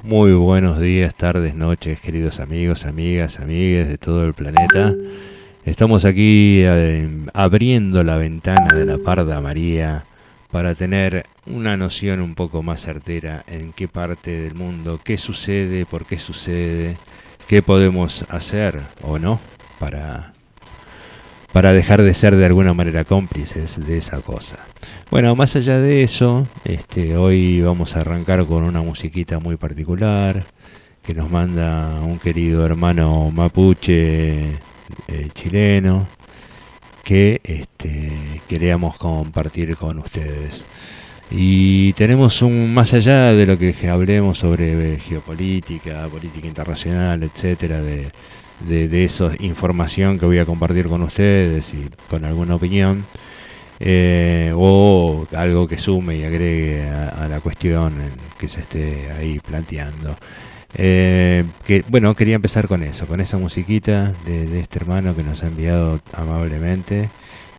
Muy buenos días, tardes, noches, queridos amigos, amigas, amigues de todo el planeta. Estamos aquí abriendo la ventana de la Parda María para tener una noción un poco más certera en qué parte del mundo, qué sucede, por qué sucede, qué podemos hacer o no para, para dejar de ser de alguna manera cómplices de esa cosa. Bueno, más allá de eso, hoy vamos a arrancar con una musiquita muy particular que nos manda un querido hermano mapuche chileno que queríamos compartir con ustedes. Y tenemos más allá de lo que hablemos sobre geopolítica, política internacional, etcétera, de esa información que voy a compartir con ustedes y con alguna opinión, o algo que sume y agregue a la cuestión que se esté ahí planteando. Bueno, quería empezar con eso, con esa musiquita de este hermano que nos ha enviado amablemente,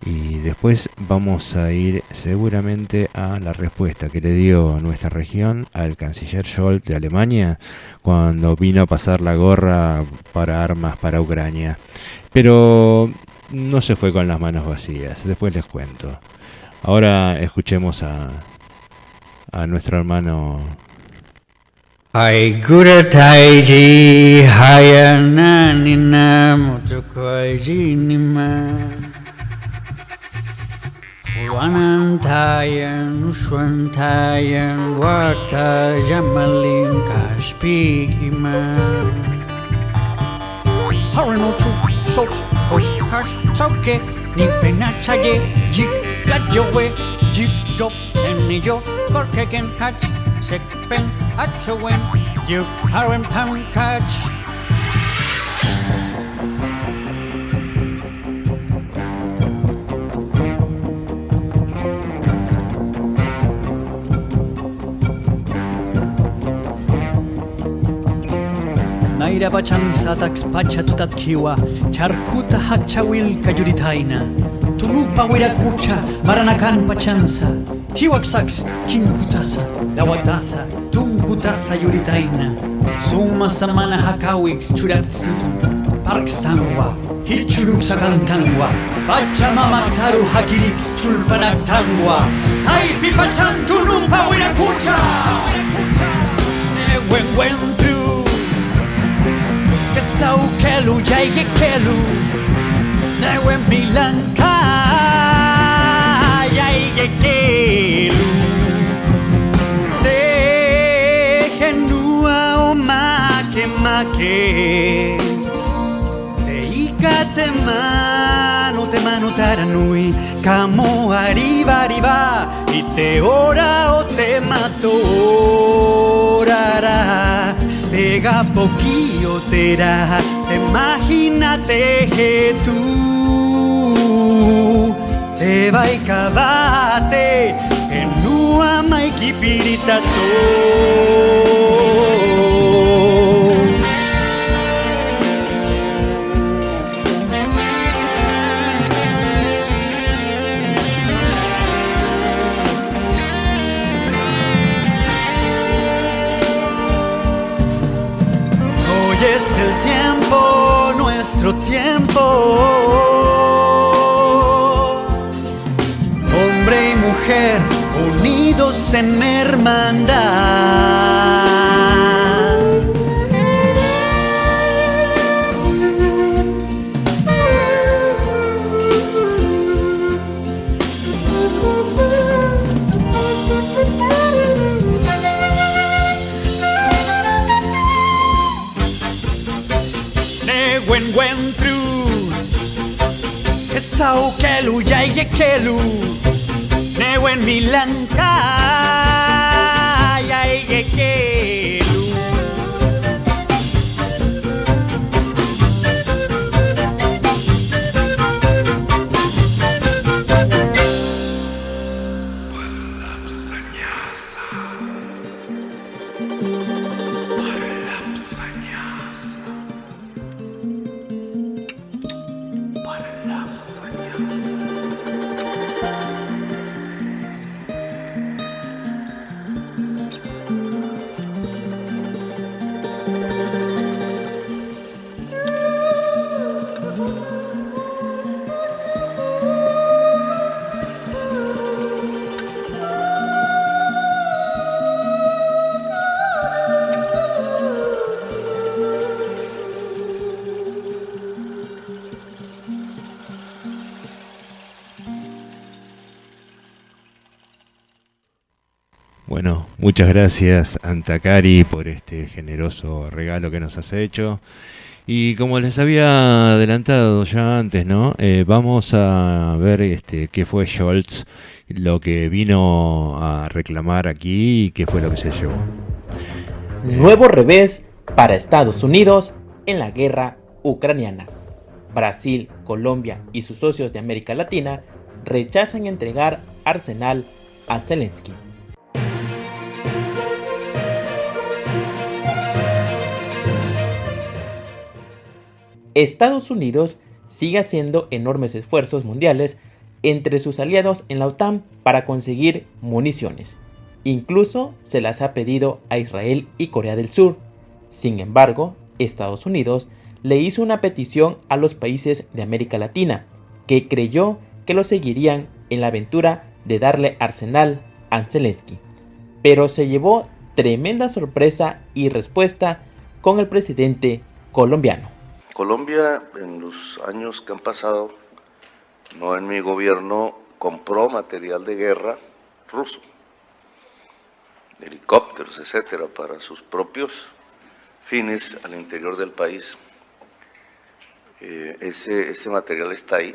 y después vamos a ir seguramente a la respuesta que le dio nuestra región al canciller Scholz de Alemania cuando vino a pasar la gorra para armas para Ucrania. Pero no se fue con las manos vacías, después les cuento. Ahora escuchemos a nuestro hermano. Ai gura taiji hayana nina mutukai nima Wanantayan Shwantayan Wata Yamalin Kashpikima Haranochu Sok Oshkash Soke Nipenachaye Jik Gajowe Jik Jop Eniyo Korkegen Hach Sekpen Hachowen Yuk Harem Pankach Naira bachansa tax pachatutat kiwa Charkuta hachawil kayuritaina Tulupa wirakucha Maranakan pachansa Hiwaksaks kinkutasa Dawatasa Tunkutasa yuritaina Suma samana hakawix churatsitu Parkstangwa Hichuruk sakantangwa Pachamamaxaru hakirix chulpanaktangwa Haipi pachantu lupa wirakucha Newenwentu Kesau kelu jaye kelu Newen milanka Jaye kelu Dejenua o make Teika te mano taranui Kamo arriba arriba Y te ora o te mato orara Pega poquillo terá, imagínate que tú te va a cabate en una maikipirita Es el tiempo, nuestro tiempo. Hombre y mujer unidos en hermandad. Wen true Esau kelu jaye kelu Newen milanka Jaye kelu Muchas gracias, Antakari, por este generoso regalo que nos has hecho. Y como les había adelantado ya antes, ¿no? Vamos a ver qué fue Scholz, lo que vino a reclamar aquí y qué fue lo que se llevó. Nuevo revés para Estados Unidos en la guerra ucraniana. Brasil, Colombia y sus socios de América Latina rechazan entregar arsenal a Zelensky. Estados Unidos sigue haciendo enormes esfuerzos mundiales entre sus aliados en la OTAN para conseguir municiones. Incluso se las ha pedido a Israel y Corea del Sur. Sin embargo, Estados Unidos le hizo una petición a los países de América Latina, que creyó que lo seguirían en la aventura de darle arsenal a Zelensky. Pero se llevó tremenda sorpresa y respuesta con el presidente colombiano. Colombia, en los años que han pasado, no en mi gobierno, compró material de guerra ruso, helicópteros, etcétera, para sus propios fines al interior del país. Ese material está ahí.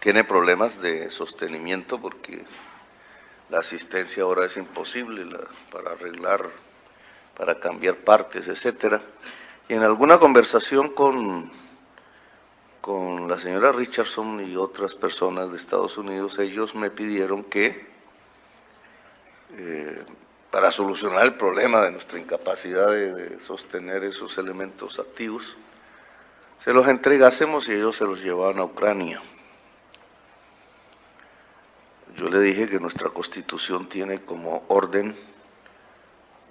Tiene problemas de sostenimiento porque la asistencia ahora es imposible para arreglar, para cambiar partes, etcétera. Y en alguna conversación con la señora Richardson y otras personas de Estados Unidos, ellos me pidieron que, para solucionar el problema de nuestra incapacidad de sostener esos elementos activos, se los entregásemos y ellos se los llevaban a Ucrania. Yo le dije que nuestra Constitución tiene como orden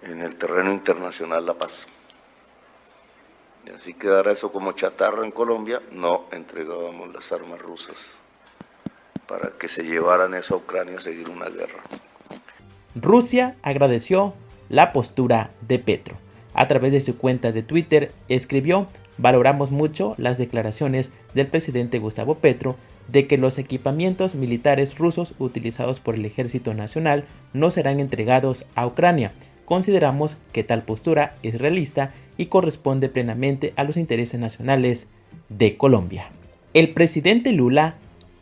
en el terreno internacional la paz. Y así quedara eso como chatarra en Colombia, no entregábamos las armas rusas para que se llevaran eso a Ucrania a seguir una guerra. Rusia agradeció la postura de Petro. A través de su cuenta de Twitter escribió: valoramos mucho las declaraciones del presidente Gustavo Petro de que los equipamientos militares rusos utilizados por el Ejército Nacional no serán entregados a Ucrania. Consideramos que tal postura es realista y corresponde plenamente a los intereses nacionales de Colombia. El presidente Lula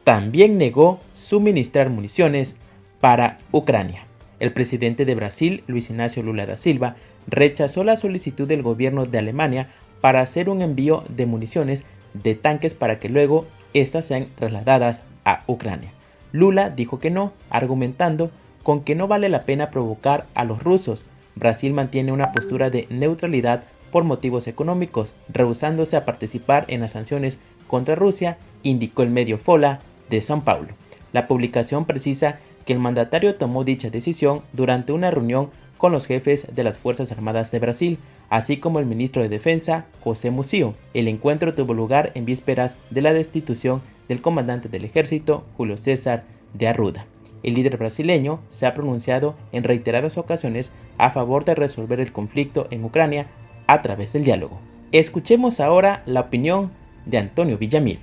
también negó suministrar municiones para Ucrania. El presidente de Brasil, Luis Ignacio Lula da Silva, rechazó la solicitud del gobierno de Alemania para hacer un envío de municiones de tanques para que luego estas sean trasladadas a Ucrania. Lula dijo que no, argumentando con que no vale la pena provocar a los rusos. Brasil mantiene una postura de neutralidad por motivos económicos, rehusándose a participar en las sanciones contra Rusia, indicó el medio Folha de São Paulo. La publicación precisa que el mandatario tomó dicha decisión durante una reunión con los jefes de las Fuerzas Armadas de Brasil, así como el ministro de Defensa, José Mucio. El encuentro tuvo lugar en vísperas de la destitución del comandante del ejército, Julio César de Arruda. El líder brasileño se ha pronunciado en reiteradas ocasiones a favor de resolver el conflicto en Ucrania a través del diálogo. Escuchemos ahora la opinión de Antonio Villamil.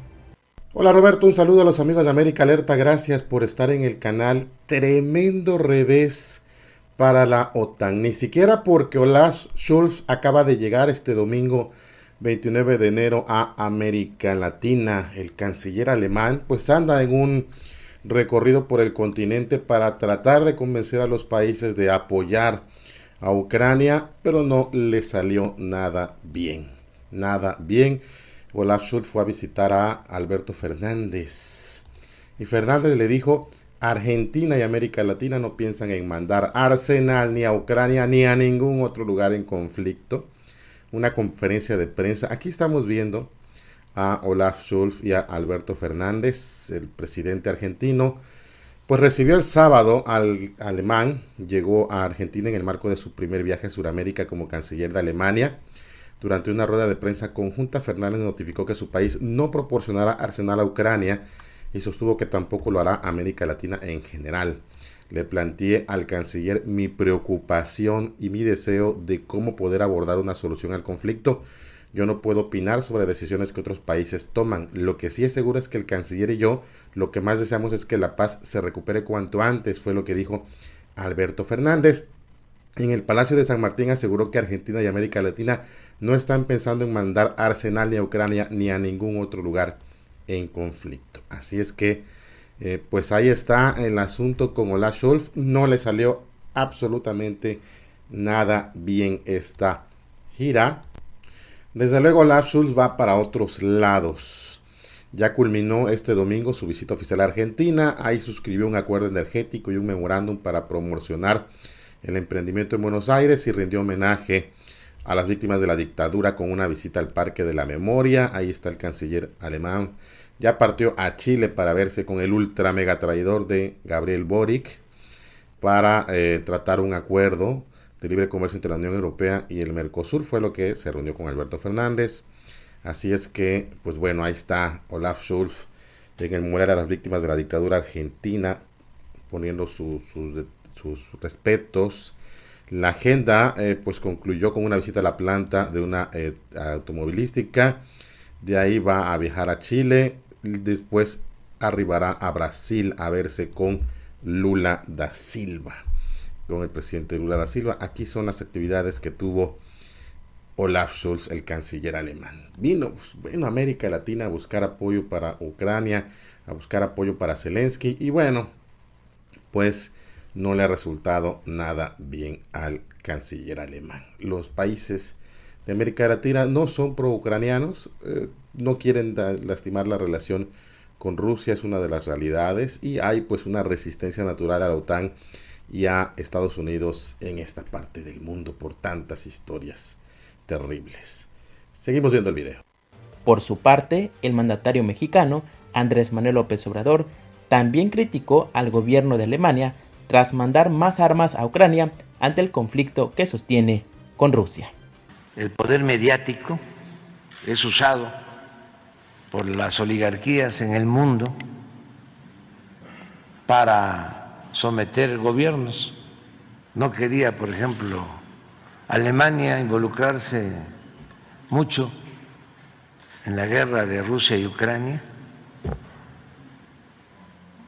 Hola Roberto, un saludo a los amigos de América Alerta, gracias por estar en el canal. Tremendo revés para la OTAN, ni siquiera porque Olaf Scholz acaba de llegar este domingo 29 de enero a América Latina. El canciller alemán pues anda en un recorrido por el continente para tratar de convencer a los países de apoyar a Ucrania, pero no le salió nada bien. Olaf Scholz fue a visitar a Alberto Fernández y Fernández le dijo: Argentina y América Latina no piensan en mandar arsenal ni a Ucrania ni a ningún otro lugar en conflicto. Una conferencia de prensa. Aquí estamos viendo a Olaf Scholz y a Alberto Fernández, el presidente argentino, pues recibió el sábado al alemán, llegó a Argentina en el marco de su primer viaje a Sudamérica como canciller de Alemania. Durante una rueda de prensa conjunta, Fernández notificó que su país no proporcionará arsenal a Ucrania y sostuvo que tampoco lo hará a América Latina en general. Le planteé al canciller mi preocupación y mi deseo de cómo poder abordar una solución al conflicto. Yo no puedo opinar sobre decisiones que otros países toman. Lo que sí es seguro es que el canciller y yo lo que más deseamos es que la paz se recupere cuanto antes, fue lo que dijo Alberto Fernández. En el Palacio de San Martín aseguró que Argentina y América Latina no están pensando en mandar arsenal ni a Ucrania ni a ningún otro lugar en conflicto. Así es que, pues ahí está el asunto con Olaf Scholz. No le salió absolutamente nada bien esta gira. Desde luego Olaf Scholz va para otros lados. Ya culminó este domingo su visita oficial a Argentina. Ahí suscribió un acuerdo energético y un memorándum para promocionar el emprendimiento en Buenos Aires y rindió homenaje a las víctimas de la dictadura con una visita al Parque de la Memoria. Ahí está el canciller alemán. Ya partió a Chile para verse con el ultra mega traidor de Gabriel Boric para tratar un acuerdo de libre comercio entre la Unión Europea y el Mercosur. Fue lo que se reunió con Alberto Fernández. Así es que, pues bueno, ahí está Olaf Scholz en el memorial a las víctimas de la dictadura argentina, poniendo sus respetos. La agenda pues concluyó con una visita a la planta de una automovilística. De ahí va a viajar a Chile. Después arribará a Brasil a verse con Lula da Silva, con el presidente Lula da Silva. Aquí son las actividades que tuvo Olaf Scholz, el canciller alemán. Vino a América Latina a buscar apoyo para Ucrania, a buscar apoyo para Zelensky, y bueno, pues no le ha resultado nada bien al canciller alemán. Los países de América Latina no son pro-ucranianos, no quieren lastimar la relación con Rusia, es una de las realidades, y hay pues una resistencia natural a la OTAN y a Estados Unidos en esta parte del mundo por tantas historias terribles. Seguimos viendo el video. Por su parte, el mandatario mexicano, Andrés Manuel López Obrador, también criticó al gobierno de Alemania tras mandar más armas a Ucrania ante el conflicto que sostiene con Rusia. El poder mediático es usado por las oligarquías en el mundo para someter gobiernos. No quería, por ejemplo, Alemania involucrarse mucho en la guerra de Rusia y Ucrania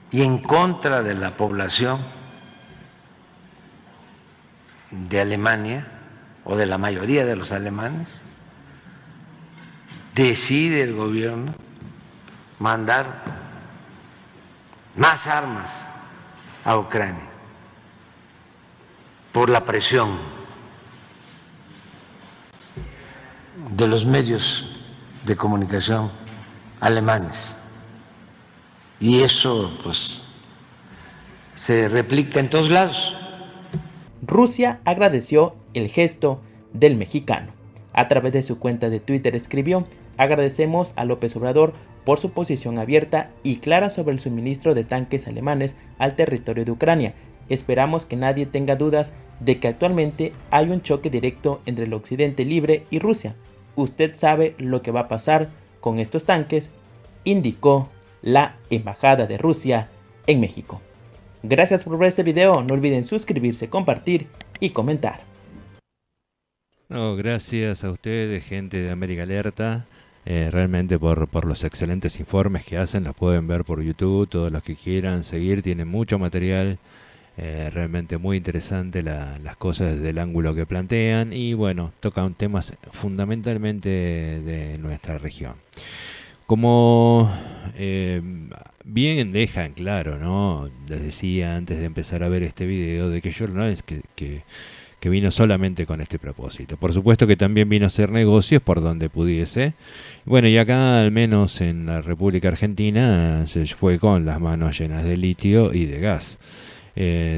y en contra de la población de Alemania o de la mayoría de los alemanes. Decide el gobierno mandar más armas a Ucrania por la presión de los medios de comunicación alemanes. Y eso pues se replica en todos lados. Rusia agradeció el gesto del mexicano. A través de su cuenta de Twitter escribió: agradecemos a López Obrador por su posición abierta y clara sobre el suministro de tanques alemanes al territorio de Ucrania. Esperamos que nadie tenga dudas de que actualmente hay un choque directo entre el Occidente libre y Rusia. Usted sabe lo que va a pasar con estos tanques, indicó la Embajada de Rusia en México. Gracias por ver este video, no olviden suscribirse, compartir y comentar. No, gracias a ustedes, gente de América Alerta, realmente por los excelentes informes que hacen. Los pueden ver por YouTube, todos los que quieran seguir, tienen mucho material, realmente muy interesante las cosas desde el ángulo que plantean, y bueno, tocan temas fundamentalmente de nuestra región. Como bien dejan claro, ¿no? Les decía antes de empezar a ver este video de que yo no es que vino solamente con este propósito. Por supuesto que también vino a hacer negocios por donde pudiese. Bueno, y acá, al menos en la República Argentina, se fue con las manos llenas de litio y de gas.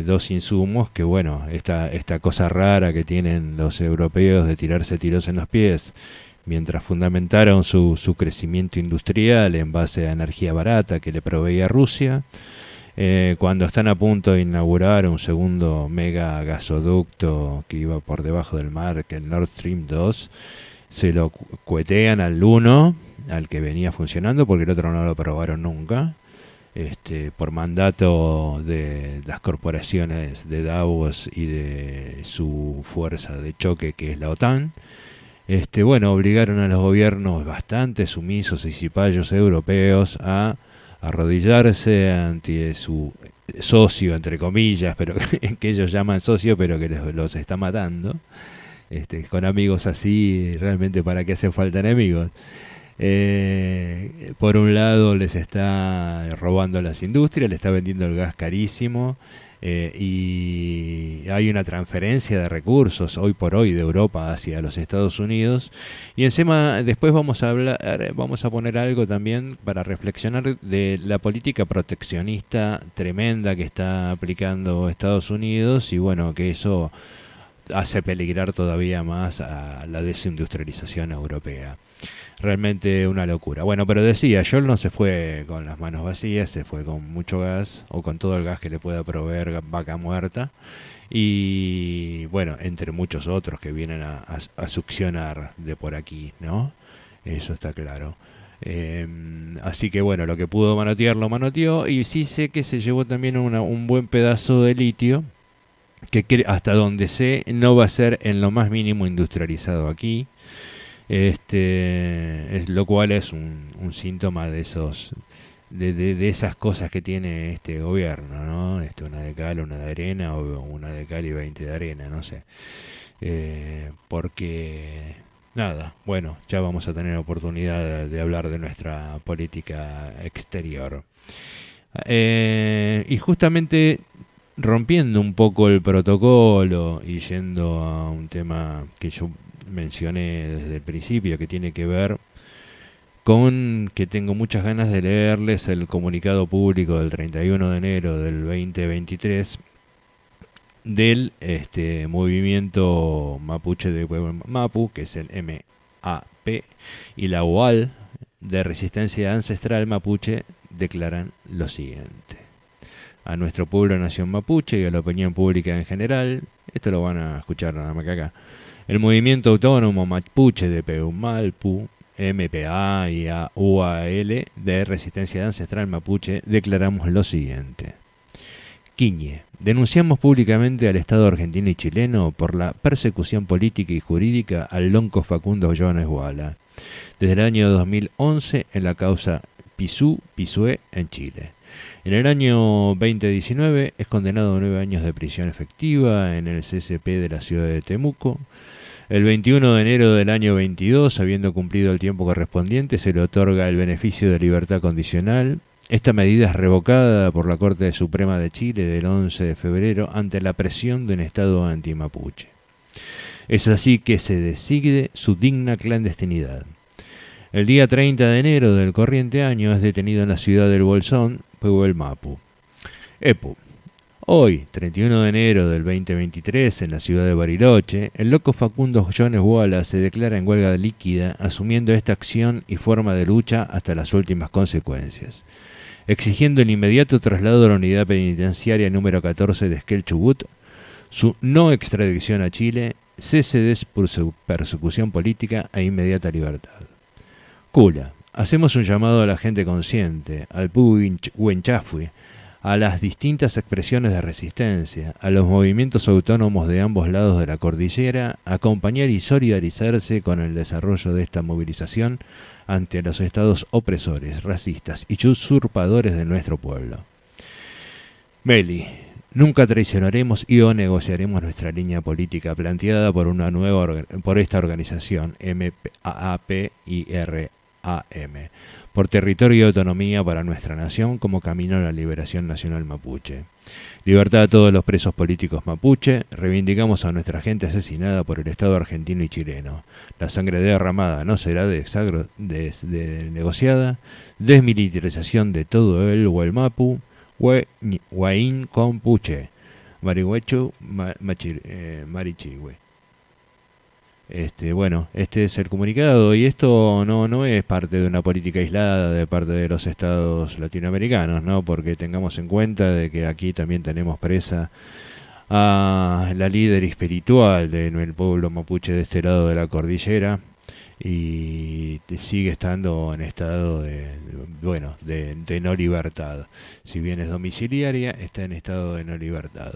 Dos insumos que, bueno, esta cosa rara que tienen los europeos de tirarse tiros en los pies, mientras fundamentaron su crecimiento industrial en base a energía barata que le proveía Rusia. Cuando están a punto de inaugurar un segundo mega gasoducto que iba por debajo del mar, que el Nord Stream 2, se lo cuetean al uno, al que venía funcionando, porque el otro no lo probaron nunca, por mandato de las corporaciones de Davos y de su fuerza de choque, que es la OTAN. Bueno, obligaron a los gobiernos bastante sumisos y cipayos europeos a arrodillarse ante su socio, entre comillas, pero que ellos llaman socio, pero que los está matando. Con amigos así, realmente para qué hacen falta enemigos. Por un lado les está robando las industrias, le está vendiendo el gas carísimo, y hay una transferencia de recursos hoy por hoy de Europa hacia los Estados Unidos. Y encima después vamos a poner algo también para reflexionar de la política proteccionista tremenda que está aplicando Estados Unidos, y bueno, que eso hace peligrar todavía más a la desindustrialización europea. Realmente una locura. Bueno, pero decía, Scholz no se fue con las manos vacías, se fue con mucho gas, o con todo el gas que le pueda proveer Vaca Muerta, y bueno, entre muchos otros que vienen a succionar de por aquí, ¿no? Eso está claro. Así que bueno, lo que pudo manotear lo manoteó, y sí sé que se llevó también un buen pedazo de litio, que hasta donde sé no va a ser en lo más mínimo industrializado aquí. Lo cual es un síntoma de esas cosas que tiene este gobierno, ¿no? Una de cal, una de arena, o una de cal y 20 de arena, no sé. Porque nada, bueno, ya vamos a tener oportunidad de hablar de nuestra política exterior. Y justamente rompiendo un poco el protocolo y yendo a un tema que yo mencioné desde el principio, que tiene que ver con que tengo muchas ganas de leerles el comunicado público del 31 de enero del 2023 del movimiento mapuche de Pueblo Mapu, que es el MAP, y la UAL de Resistencia Ancestral Mapuche, declaran lo siguiente: a nuestro pueblo nación mapuche y a la opinión pública en general, esto lo van a escuchar nada más que acá, el movimiento autónomo mapuche de Peumalpu, MPA y UAL de Resistencia Ancestral Mapuche, declaramos lo siguiente. Quiñe, denunciamos públicamente al Estado argentino y chileno por la persecución política y jurídica al lonco Facundo Jones Guala, desde el año 2011 en la causa Pisué en Chile. En el año 2019 es condenado a 9 años de prisión efectiva en el CSP de la ciudad de Temuco. El 21 de enero del año 22, habiendo cumplido el tiempo correspondiente, se le otorga el beneficio de libertad condicional. Esta medida es revocada por la Corte Suprema de Chile del 11 de febrero ante la presión de un Estado antimapuche. Es así que se decide su digna clandestinidad. El día 30 de enero del corriente año es detenido en la ciudad del Bolsón, Pueblo Mapu. EPU. Hoy, 31 de enero del 2023, en la ciudad de Bariloche, el loco Facundo Jones Guala se declara en huelga líquida, asumiendo esta acción y forma de lucha hasta las últimas consecuencias, exigiendo el inmediato traslado a la unidad penitenciaria número 14 de Esquel Chubut, su no extradición a Chile, cese de su persecución política e inmediata libertad. Cula. Hacemos un llamado a la gente consciente, al Puhuenchafui, a las distintas expresiones de resistencia, a los movimientos autónomos de ambos lados de la cordillera, a acompañar y solidarizarse con el desarrollo de esta movilización ante los estados opresores, racistas y usurpadores de nuestro pueblo. Meli, nunca traicionaremos y o negociaremos nuestra línea política planteada por esta organización MAPIRAM, por territorio y autonomía para nuestra nación como camino a la liberación nacional mapuche. Libertad a todos los presos políticos mapuche. Reivindicamos a nuestra gente asesinada por el Estado argentino y chileno. La sangre derramada no será negociada. Desmilitarización de todo el Huelmapu, Huaín Compuche, Marihuechu, Marichihue. Bueno, este es el comunicado, y esto no es parte de una política aislada de parte de los estados latinoamericanos, ¿no? Porque tengamos en cuenta de que aquí también tenemos presa a la líder espiritual del pueblo mapuche de este lado de la cordillera, y sigue estando en estado de no libertad. Si bien es domiciliaria, está en estado de no libertad.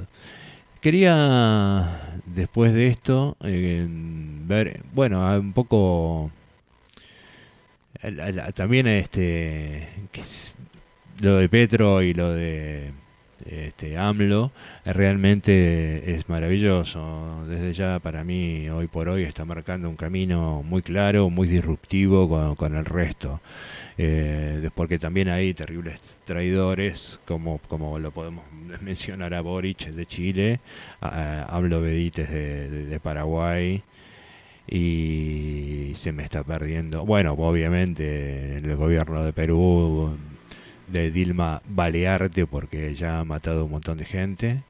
Quería, después de esto, ver, un poco también lo de Petro y lo de AMLO, realmente es maravilloso. Desde ya, para mí, hoy por hoy está marcando un camino muy claro, muy disruptivo con el resto. Porque también hay terribles traidores, como lo podemos mencionar a Boric de Chile, AMLO Benítez de Paraguay, y se me está perdiendo, bueno, obviamente el gobierno de Perú, de Dilma Balearte, porque ya ha matado un montón de gente.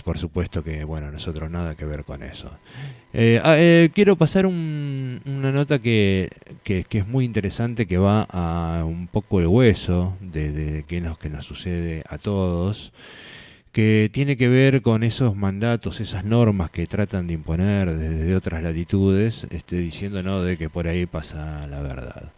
Por supuesto que, bueno, nosotros nada que ver con eso. Quiero pasar una nota que es muy interesante, que va a un poco el hueso de qué es lo que nos sucede a todos, que tiene que ver con esos mandatos, esas normas que tratan de imponer desde otras latitudes, diciendo, ¿no?, de que por ahí pasa la verdad.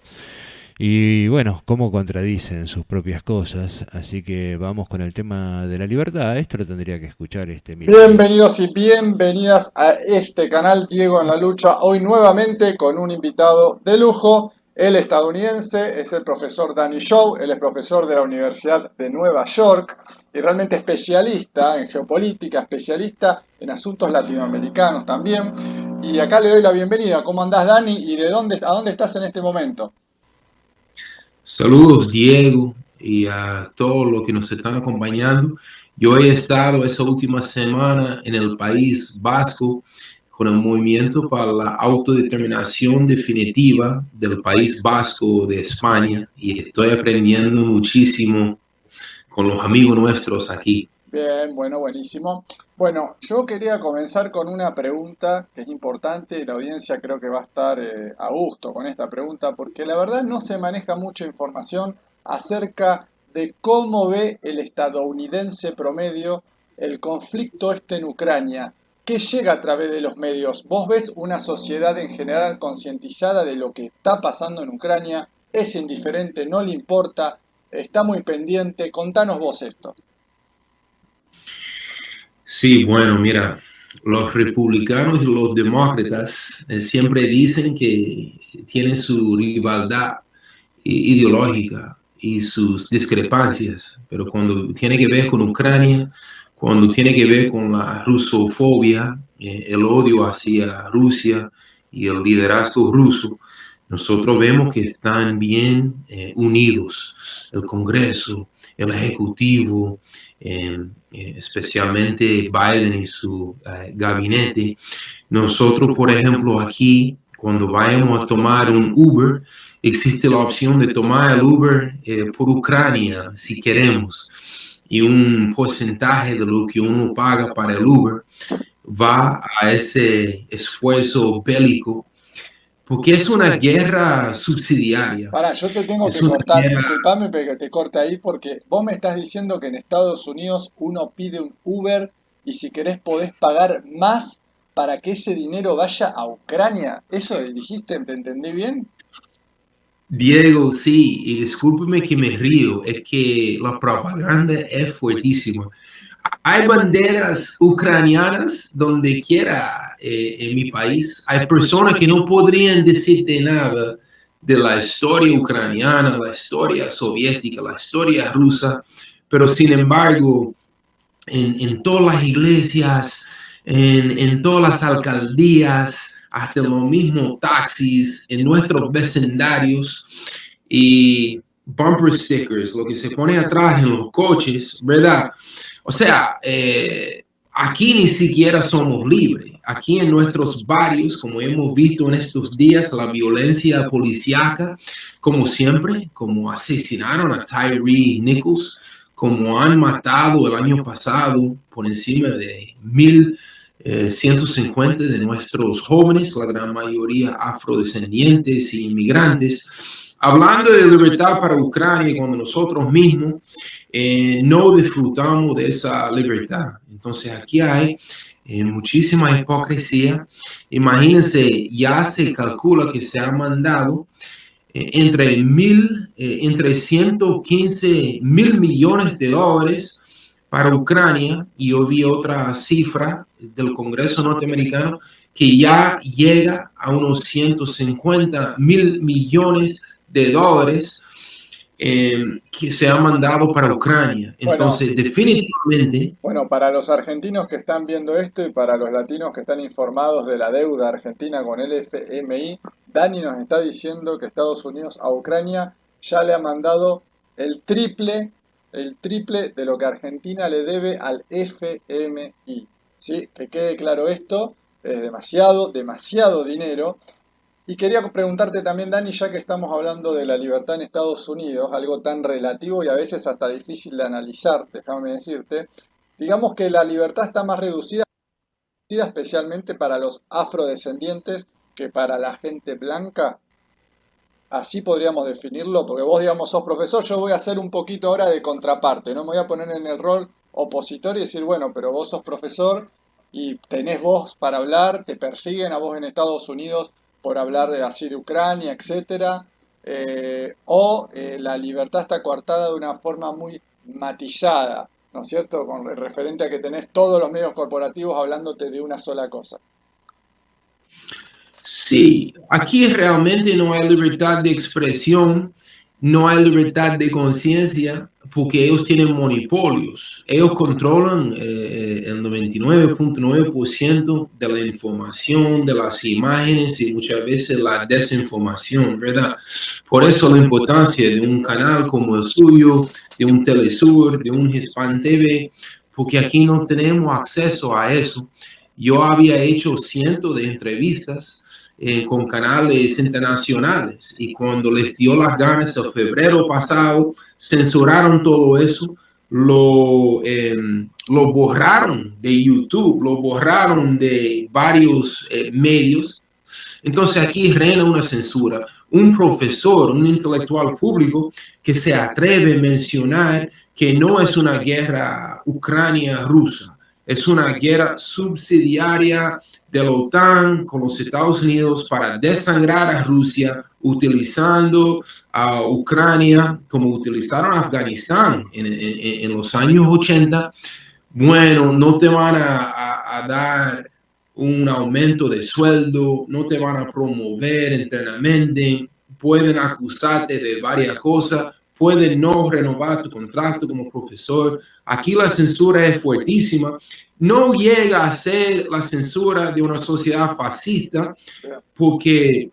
Y bueno, cómo contradicen sus propias cosas. Así que vamos con el tema de la libertad. Esto lo tendría que escuchar Bienvenidos y bienvenidas a este canal Diego en la Lucha. Hoy nuevamente con un invitado de lujo. El estadounidense es el profesor Danny Shaw. Él es profesor de la Universidad de Nueva York y realmente especialista en geopolítica, especialista en asuntos latinoamericanos también. Y acá le doy la bienvenida. ¿Cómo andás, Danny? ¿Y a dónde estás en este momento? Saludos, Diego, y a todos los que nos están acompañando. Yo he estado esa última semana en el País Vasco con el movimiento para la autodeterminación definitiva del País Vasco de España, y estoy aprendiendo muchísimo con los amigos nuestros aquí. Bien, bueno, buenísimo. Bueno, yo quería comenzar con una pregunta que es importante y la audiencia creo que va a estar a gusto con esta pregunta, porque la verdad no se maneja mucha información acerca de cómo ve el estadounidense promedio el conflicto en Ucrania. ¿Qué llega a través de los medios? ¿Vos ves una sociedad en general concientizada de lo que está pasando en Ucrania? ¿Es indiferente? ¿No le importa? ¿Está muy pendiente? Contanos vos esto. Sí, bueno, mira, los republicanos y los demócratas siempre dicen que tienen su rivalidad ideológica y sus discrepancias, pero cuando tiene que ver con Ucrania, cuando tiene que ver con la rusofobia, el odio hacia Rusia y el liderazgo ruso, nosotros vemos que están bien unidos. El Congreso, el Ejecutivo, especialmente Biden y su gabinete. Nosotros, por ejemplo, aquí, cuando vayamos a tomar un Uber, existe la opción de tomar el Uber por Ucrania, si queremos. Y un porcentaje de lo que uno paga para el Uber va a ese esfuerzo bélico, porque es una guerra subsidiaria. Pará, yo te tengo que cortar, disculpame que te corte ahí, porque vos me estás diciendo que en Estados Unidos uno pide un Uber y si querés podés pagar más para que ese dinero vaya a Ucrania. ¿Eso dijiste? ¿Te entendí bien? Diego, sí, y discúlpeme que me río, es que la propaganda es fuertísima. Hay banderas ucranianas donde quiera en mi país. Hay personas que no podrían decirte nada de la historia ucraniana, la historia soviética, la historia rusa, pero sin embargo, en todas las iglesias, en todas las alcaldías, hasta los mismos taxis, en nuestros vecindarios, y bumper stickers, lo que se pone atrás en los coches, ¿verdad? O sea, aquí ni siquiera somos libres. Aquí en nuestros barrios, como hemos visto en estos días, la violencia policíaca, como siempre, como asesinaron a Tyre Nichols, como han matado el año pasado por encima de 1,150 de nuestros jóvenes, la gran mayoría afrodescendientes e inmigrantes. Hablando de libertad para Ucrania, cuando nosotros mismos no disfrutamos de esa libertad. Entonces aquí hay muchísima hipocresía. Imagínense, ya se calcula que se han mandado entre 115 mil millones de dólares para Ucrania, y yo vi otra cifra del Congreso norteamericano que ya llega a unos 150 mil millones de dólares. que se ha mandado para Ucrania. Entonces, definitivamente... Bueno, para los argentinos que están viendo esto y para los latinos que están informados de la deuda argentina con el FMI, Dani nos está diciendo que Estados Unidos a Ucrania ya le ha mandado el triple de lo que Argentina le debe al FMI. ¿Sí? Que quede claro esto, es demasiado dinero. Y quería preguntarte también, Dani, ya que estamos hablando de la libertad en Estados Unidos, algo tan relativo y a veces hasta difícil de analizar, déjame decirte, digamos que la libertad está más reducida especialmente para los afrodescendientes que para la gente blanca. Así podríamos definirlo, porque vos, digamos, sos profesor, yo voy a hacer un poquito ahora de contraparte, no me voy a poner en el rol opositor y decir, bueno, pero vos sos profesor y tenés voz para hablar, te persiguen a vos en Estados Unidos por hablar así de Ucrania, etcétera, la libertad está coartada de una forma muy matizada, ¿no es cierto? Con referente a que tenés todos los medios corporativos hablándote de una sola cosa. Sí, aquí realmente no hay libertad de expresión, no hay libertad de conciencia, porque ellos tienen monopolios. Ellos controlan el 99.9% de la información, de las imágenes y muchas veces la desinformación, ¿verdad? Por eso la importancia de un canal como el suyo, de un Telesur, de un Hispan TV, porque aquí no tenemos acceso a eso. Yo había hecho cientos de entrevistas con canales internacionales y cuando les dio las ganas el febrero pasado, censuraron todo eso, lo borraron de YouTube, lo borraron de varios medios. Entonces aquí reina una censura. Un profesor, un intelectual público que se atreve a mencionar que no es una guerra Ucrania-Rusa, es una guerra subsidiaria de la OTAN con los Estados Unidos para desangrar a Rusia, utilizando a Ucrania como utilizaron a Afganistán en los años 80. Bueno, no te van a dar un aumento de sueldo, no te van a promover internamente, pueden acusarte de varias cosas, pueden no renovar tu contrato como profesor. Aquí la censura es fuertísima. No llega a ser la censura de una sociedad fascista porque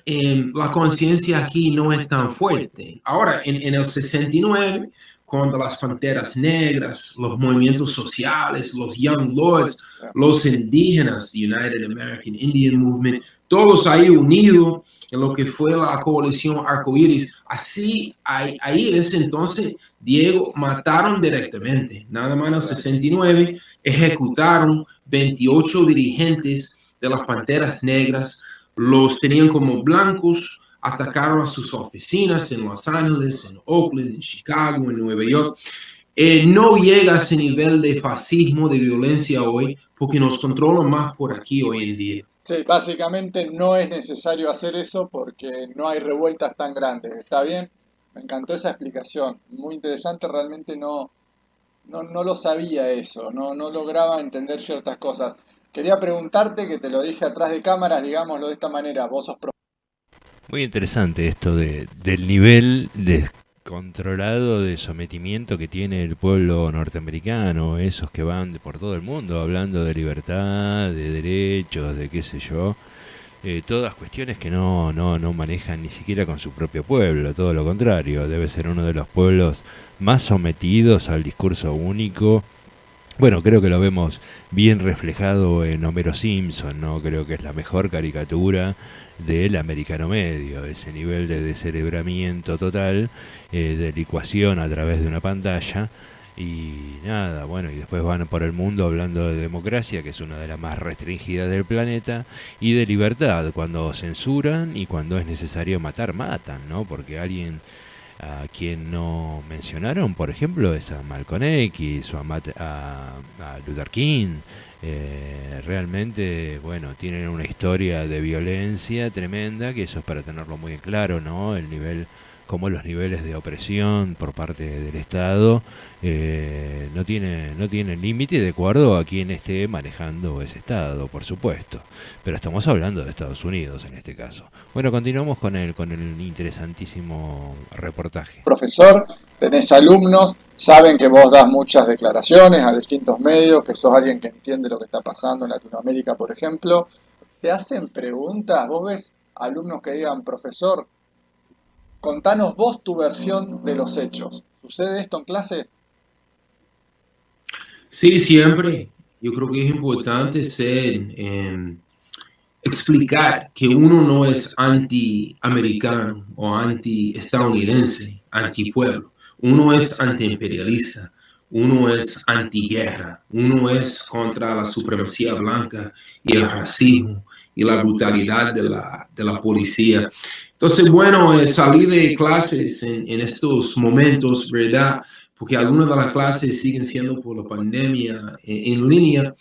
la conciencia aquí no es tan fuerte. Ahora, en el 69, cuando las Panteras Negras, los movimientos sociales, los Young Lords, los indígenas, the United American Indian Movement, todos ahí unidos en lo que fue la coalición Arcoíris. Así, ahí en ese entonces, Diego, mataron directamente. Nada más en el 69, ejecutaron 28 dirigentes de las Panteras Negras, los tenían como blancos, atacaron a sus oficinas en Los Ángeles, en Oakland, en Chicago, en Nueva York. No llega a ese nivel de fascismo, de violencia hoy, porque nos controlan más por aquí hoy en día. Sí, básicamente no es necesario hacer eso porque no hay revueltas tan grandes. ¿Está bien? Me encantó esa explicación. Muy interesante, realmente no lo sabía eso, no lograba entender ciertas cosas. Quería preguntarte, que te lo dije atrás de cámaras, digámoslo de esta manera, vos sos Muy interesante esto del nivel descontrolado de sometimiento que tiene el pueblo norteamericano, esos que van por todo el mundo hablando de libertad, de derechos, de qué sé yo, todas cuestiones que no manejan ni siquiera con su propio pueblo, todo lo contrario, debe ser uno de los pueblos más sometidos al discurso único. Bueno, creo que lo vemos bien reflejado en Homero Simpson, ¿no? Creo que es la mejor caricatura del americano medio, ese nivel de descerebramiento total, de licuación a través de una pantalla, y nada, bueno, y después van por el mundo hablando de democracia, que es una de las más restringidas del planeta, y de libertad, cuando censuran y cuando es necesario matar, matan, ¿no? Porque alguien... A quien no mencionaron, por ejemplo, es a Malcolm X o a Luther King. Realmente, bueno, tienen una historia de violencia tremenda, que eso es para tenerlo muy en claro, ¿no? El nivel cómo los niveles de opresión por parte del Estado no tienen límite de acuerdo a quien esté manejando ese Estado, por supuesto. Pero estamos hablando de Estados Unidos en este caso. Bueno, continuamos con el interesantísimo reportaje. Profesor, tenés alumnos, saben que vos das muchas declaraciones a distintos medios, que sos alguien que entiende lo que está pasando en Latinoamérica, por ejemplo. Te hacen preguntas, vos ves alumnos que digan, profesor, contanos vos tu versión de los hechos. ¿Sucede esto en clase? Sí, siempre. Yo creo que es importante explicar que uno no es anti-americano o anti-estadounidense, anti-pueblo. Uno es anti-imperialista, uno es anti-guerra, uno es contra la supremacía blanca y el racismo y la brutalidad de la policía. Entonces, bueno, salí de clases en estos momentos, ¿verdad? Porque algunas de las clases siguen siendo por la pandemia en línea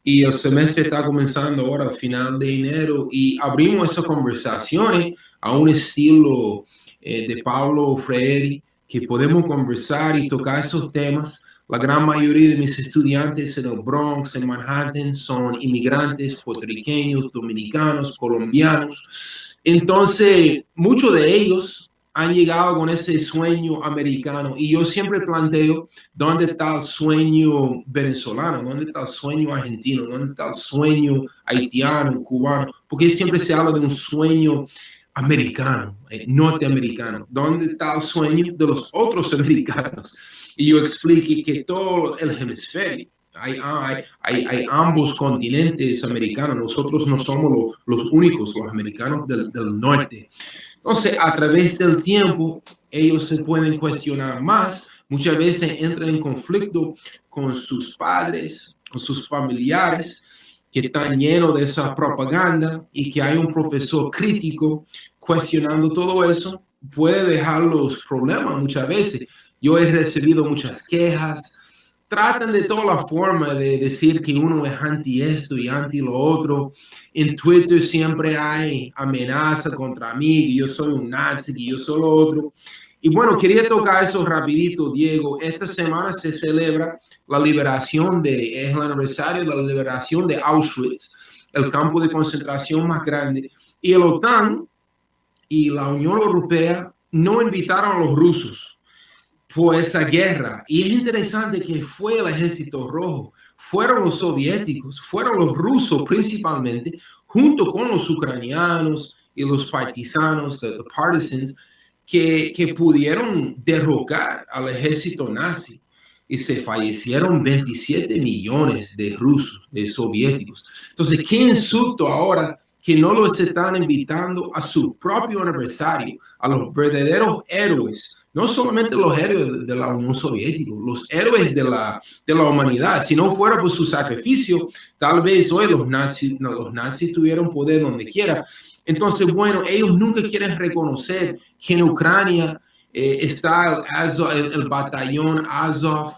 y el semestre está comenzando ahora a final de enero y abrimos esas conversaciones a un estilo de Paulo Freire, que podemos conversar y tocar esos temas. La gran mayoría de mis estudiantes en el Bronx, en Manhattan, son inmigrantes puertorriqueños, dominicanos, colombianos. Entonces, muchos de ellos han llegado con ese sueño americano y yo siempre planteo dónde está el sueño venezolano, dónde está el sueño argentino, dónde está el sueño haitiano, cubano, porque siempre se habla de un sueño americano, norteamericano, dónde está el sueño de los otros americanos. Y yo expliqué que todo el hemisferio, hay ambos continentes americanos, nosotros no somos los únicos, los americanos del norte. Entonces, a través del tiempo, ellos se pueden cuestionar más, muchas veces entran en conflicto con sus padres, con sus familiares, que están llenos de esa propaganda y que hay un profesor crítico cuestionando todo eso, puede dejar los problemas muchas veces. Yo he recibido muchas quejas, tratan de toda la forma de decir que uno es anti esto y anti lo otro. En Twitter siempre hay amenaza contra mí, que yo soy un nazi, que yo soy lo otro. Y bueno, quería tocar eso rapidito, Diego. Esta semana se celebra la liberación es el aniversario de la liberación de Auschwitz, el campo de concentración más grande. Y el OTAN y la Unión Europea no invitaron a los rusos por esa guerra. Y es interesante que fue el Ejército Rojo, fueron los soviéticos, fueron los rusos principalmente, junto con los ucranianos y los partisanos, the partisans, que pudieron derrocar al ejército nazi. Y se fallecieron 27 millones de rusos, de soviéticos. Entonces, qué insulto ahora que no los están invitando a su propio aniversario, a los verdaderos héroes, no solamente los héroes de la Unión Soviética, los héroes de la humanidad. Si no fuera por su sacrificio, tal vez hoy los nazis tuvieron poder donde quiera. Entonces, bueno, ellos nunca quieren reconocer que en Ucrania está el batallón Azov.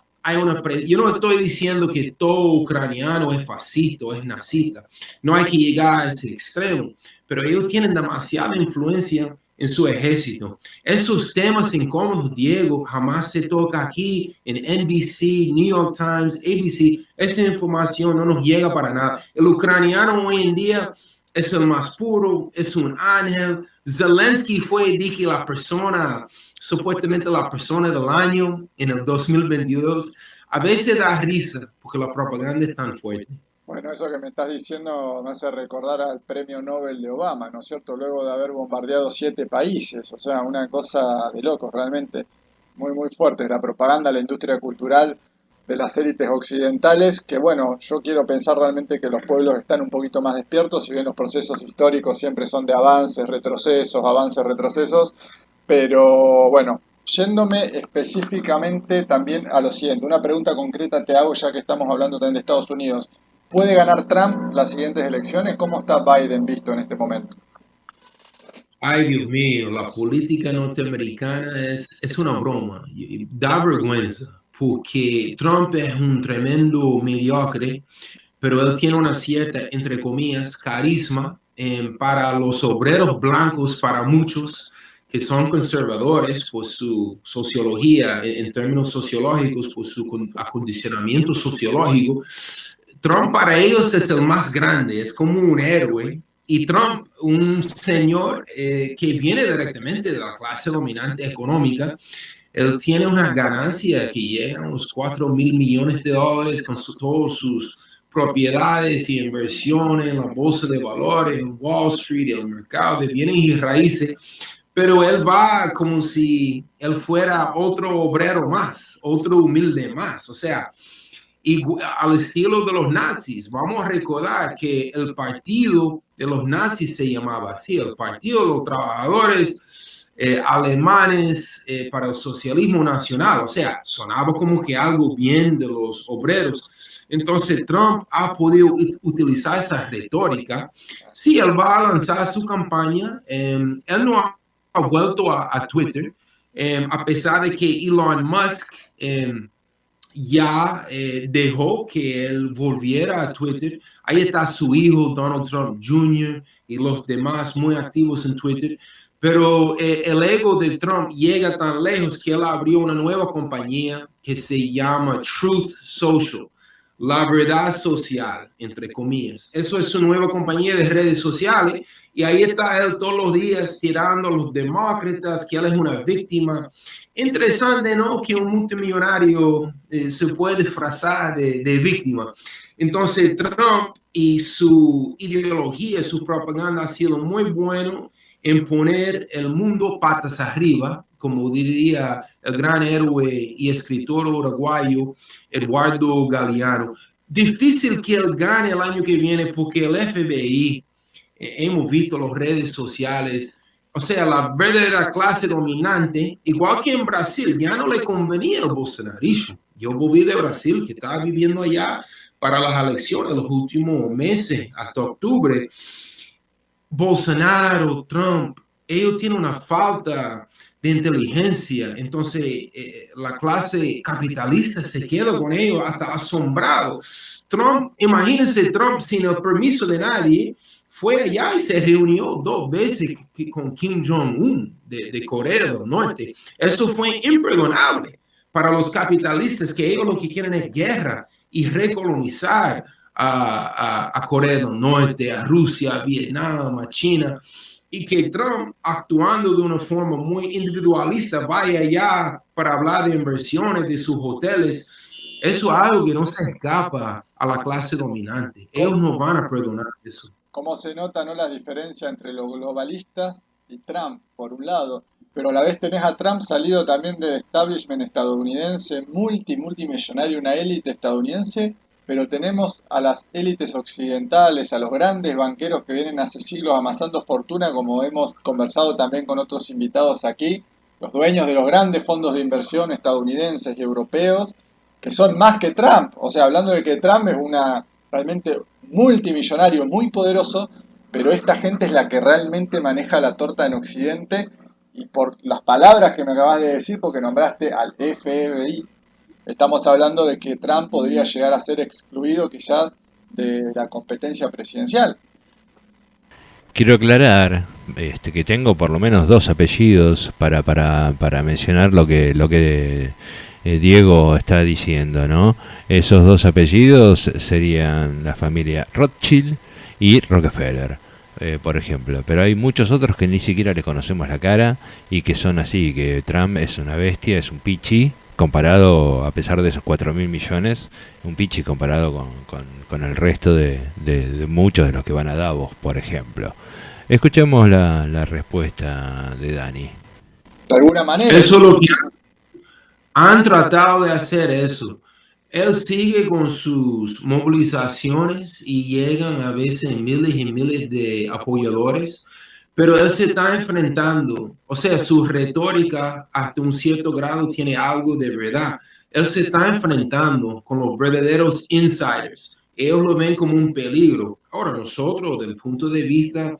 Yo no estoy diciendo que todo ucraniano es fascista o es nazista. No hay que llegar a ese extremo, pero ellos tienen demasiada influencia en su ejército. Esos temas incómodos, Diego, jamás se toca aquí en NBC, New York Times, ABC. Esa información no nos llega para nada. El ucraniano hoy en día es el más puro, es un ángel. Zelensky fue, dije, supuestamente la persona del año en el 2022. A veces da risa porque la propaganda es tan fuerte. Bueno, eso que me estás diciendo me hace recordar al premio Nobel de Obama, ¿no es cierto? Luego de haber bombardeado 7 países, o sea, una cosa de locos, realmente muy, muy fuerte. La propaganda, la industria cultural de las élites occidentales, que bueno, yo quiero pensar realmente que los pueblos están un poquito más despiertos, si bien los procesos históricos siempre son de avances, retrocesos, pero bueno, yéndome específicamente también a lo siguiente, una pregunta concreta te hago ya que estamos hablando también de Estados Unidos. ¿Puede ganar Trump las siguientes elecciones? ¿Cómo está Biden visto en este momento? Ay, Dios mío, la política norteamericana es una broma. Da vergüenza, porque Trump es un tremendo mediocre, pero él tiene una cierta, entre comillas, carisma para los obreros blancos, para muchos, que son conservadores por su sociología, en términos sociológicos, por su acondicionamiento sociológico, Trump para ellos es el más grande, es como un héroe. Y Trump, un señor que viene directamente de la clase dominante económica, él tiene una ganancia que llega a unos $4,000 millones con todas sus propiedades y inversiones en la bolsa de valores, en Wall Street, en el mercado de bienes y raíces, pero él va como si él fuera otro obrero más, otro humilde más, o sea, y al estilo de los nazis. Vamos a recordar que el partido de los nazis se llamaba así, el Partido de los Trabajadores Alemanes para el Socialismo Nacional, o sea, sonaba como que algo bien de los obreros. Entonces Trump ha podido utilizar esa retórica. Sí, él va a lanzar su campaña. Él no ha vuelto a Twitter, a pesar de que Elon Musk ya dejó que él volviera a Twitter. Ahí está su hijo, Donald Trump Jr., y los demás muy activos en Twitter. Pero el ego de Trump llega tan lejos que él abrió una nueva compañía que se llama Truth Social, la verdad social, entre comillas. Eso es su nueva compañía de redes sociales y ahí está él todos los días tirando a los demócratas que él es una víctima. Interesante, ¿no? Que un multimillonario se puede disfrazar de víctima. Entonces Trump y su ideología, su propaganda ha sido muy bueno en poner el mundo patas arriba, como diría el gran héroe y escritor uruguayo Eduardo Galeano. Difícil que él gane el año que viene porque el FBI, hemos visto las redes sociales, o sea, la verdadera clase dominante, igual que en Brasil, ya no le convenía el bolsonarismo. Yo volví de Brasil, que estaba viviendo allá para las elecciones los últimos meses, hasta octubre. Bolsonaro, Trump, ellos tienen una falta de inteligencia, entonces la clase capitalista se queda con ellos hasta asombrado. Trump, imagínense Trump sin el permiso de nadie, fue allá y se reunió 2 veces con Kim Jong-un de Corea del Norte. Eso fue imperdonable para los capitalistas, que ellos lo que quieren es guerra y recolonizar a Corea del Norte, a Rusia, a Vietnam, a China, y que Trump, actuando de una forma muy individualista, vaya allá para hablar de inversiones de sus hoteles. Eso es algo que no se escapa a la clase dominante. Ellos no van a perdonar eso. ¿Cómo se nota, no, la diferencia entre los globalistas y Trump, por un lado? Pero a la vez tenés a Trump salido también del establishment estadounidense, multimillonario, una élite estadounidense, pero tenemos a las élites occidentales, a los grandes banqueros que vienen hace siglos amasando fortuna, como hemos conversado también con otros invitados aquí, los dueños de los grandes fondos de inversión estadounidenses y europeos, que son más que Trump. O sea, hablando de que Trump es realmente multimillonario, muy poderoso, pero esta gente es la que realmente maneja la torta en Occidente, y por las palabras que me acabas de decir, porque nombraste al FBI, estamos hablando de que Trump podría llegar a ser excluido quizás de la competencia presidencial. Quiero aclarar que tengo por lo menos 2 apellidos para mencionar lo que Diego está diciendo, ¿no? Esos 2 apellidos serían la familia Rothschild y Rockefeller, por ejemplo. Pero hay muchos otros que ni siquiera le conocemos la cara y que son así, que Trump es una bestia, es un pichi, comparado, a pesar de esos 4.000 millones, un pichi comparado con el resto de muchos de los que van a Davos, por ejemplo. Escuchemos la respuesta de Dani. De alguna manera. Eso es lo que han tratado de hacer eso. Él sigue con sus movilizaciones y llegan a veces miles y miles de apoyadores, pero él se está enfrentando, o sea, su retórica hasta un cierto grado tiene algo de verdad. Él se está enfrentando con los verdaderos insiders. Ellos lo ven como un peligro. Ahora nosotros, desde el punto de vista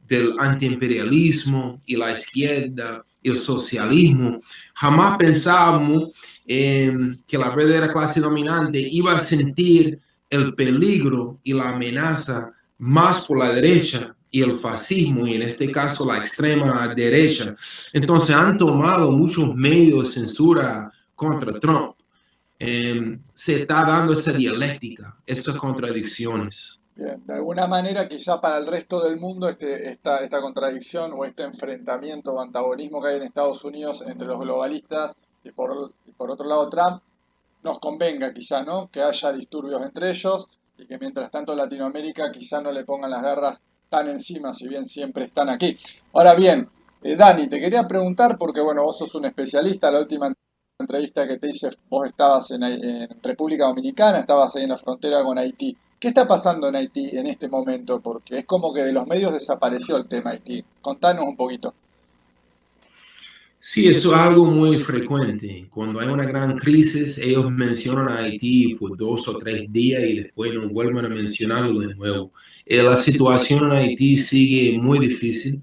del antiimperialismo y la izquierda y el socialismo, jamás pensábamos que la verdadera clase dominante iba a sentir el peligro y la amenaza más por la derecha y el fascismo, y en este caso la extrema derecha. Entonces han tomado muchos medios de censura contra Trump. Se está dando esa dialéctica, esas contradicciones. Bien, de alguna manera quizá para el resto del mundo esta contradicción o este enfrentamiento o antagonismo que hay en Estados Unidos entre los globalistas y por otro lado Trump, nos convenga quizá, ¿no? Que haya disturbios entre ellos y que mientras tanto Latinoamérica quizá no le pongan las garras tan encima, si bien siempre están aquí. Ahora bien, Dani, te quería preguntar, porque bueno, vos sos un especialista, la última entrevista que te hice, vos estabas en República Dominicana, estabas ahí en la frontera con Haití. ¿Qué está pasando en Haití en este momento? Porque es como que de los medios desapareció el tema Haití. Contanos un poquito. Sí, eso es algo muy frecuente. Cuando hay una gran crisis, ellos mencionan a Haití por 2 o 3 días y después no vuelven a mencionarlo de nuevo. La situación en Haití sigue muy difícil.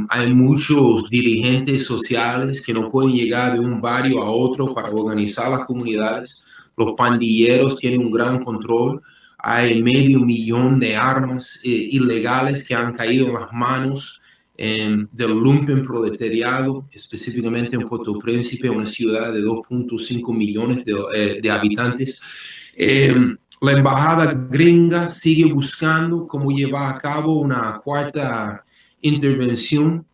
Hay muchos dirigentes sociales que no pueden llegar de un barrio a otro para organizar las comunidades. Los pandilleros tienen un gran control. Hay 500,000 de armas ilegales que han caído en las manos del lumpen proletariado, específicamente en Puerto Príncipe, una ciudad de 2.5 millones de habitantes. La embajada gringa sigue buscando cómo llevar a cabo una cuarta invasión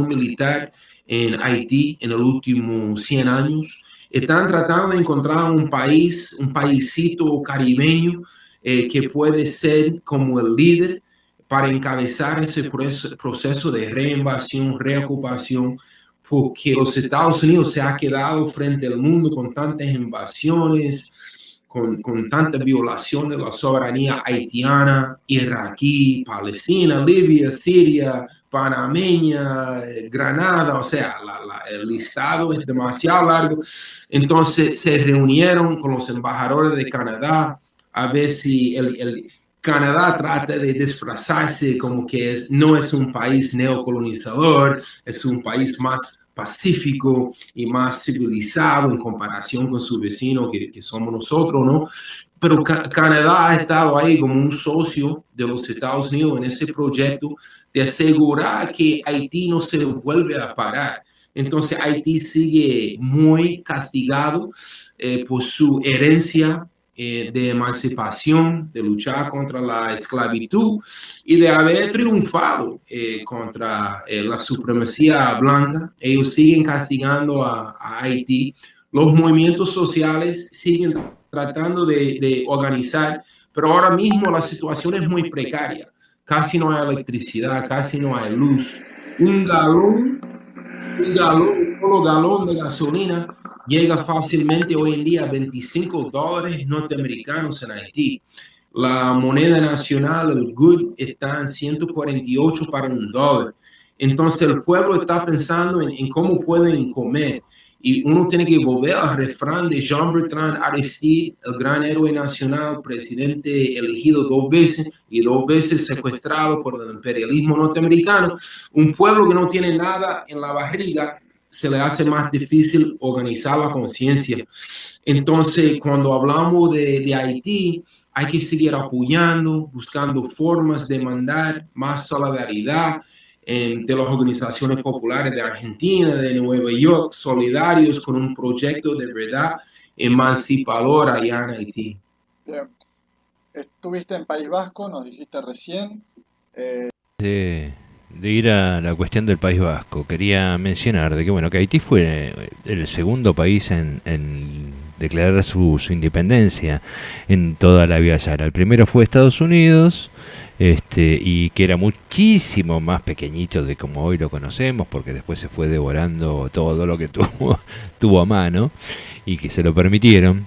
militar en Haití en los últimos 100 años. Están tratando de encontrar un paísito caribeño que puede ser como el líder para encabezar ese proceso de reinvasión, reocupación, porque los Estados Unidos se ha quedado frente al mundo con tantas invasiones, con tantas violaciones de la soberanía haitiana, iraquí, Palestina, Libia, Siria, panameña, Granada, o sea, el listado es demasiado largo. Entonces se reunieron con los embajadores de Canadá a ver si Canadá trata de disfrazarse como que no es un país neocolonizador, es un país más pacífico y más civilizado en comparación con su vecino que somos nosotros, ¿no? Pero Canadá ha estado ahí como un socio de los Estados Unidos en ese proyecto de asegurar que Haití no se vuelve a parar. Entonces Haití sigue muy castigado por su herencia de emancipación, de luchar contra la esclavitud y de haber triunfado contra la supremacía blanca. Ellos siguen castigando a Haití. Los movimientos sociales siguen tratando de organizar, pero ahora mismo la situación es muy precaria. Casi no hay electricidad, casi no hay luz. Un solo galón de gasolina llega fácilmente hoy en día a $25 norteamericanos en Haití. La moneda nacional, el GUD, está en 148 para $1. Entonces el pueblo está pensando en cómo pueden comer. Y uno tiene que volver al refrán de Jean-Bertrand Aristide, el gran héroe nacional, presidente elegido 2 veces y 2 veces secuestrado por el imperialismo norteamericano. Un pueblo que no tiene nada en la barriga, se le hace más difícil organizar la conciencia. Entonces, cuando hablamos de Haití, hay que seguir apoyando, buscando formas de mandar más solidaridad de las organizaciones populares de Argentina, de Nueva York, solidarios con un proyecto de verdad emancipador allá en Haití. Bien. Estuviste en País Vasco, nos dijiste recién. De ir a la cuestión del País Vasco, quería mencionar de que, bueno, que Haití fue el segundo país en declarar su independencia en toda la Vía Yala. El primero fue Estados Unidos, y que era muchísimo más pequeñito de como hoy lo conocemos, porque después se fue devorando todo lo que tuvo a mano y que se lo permitieron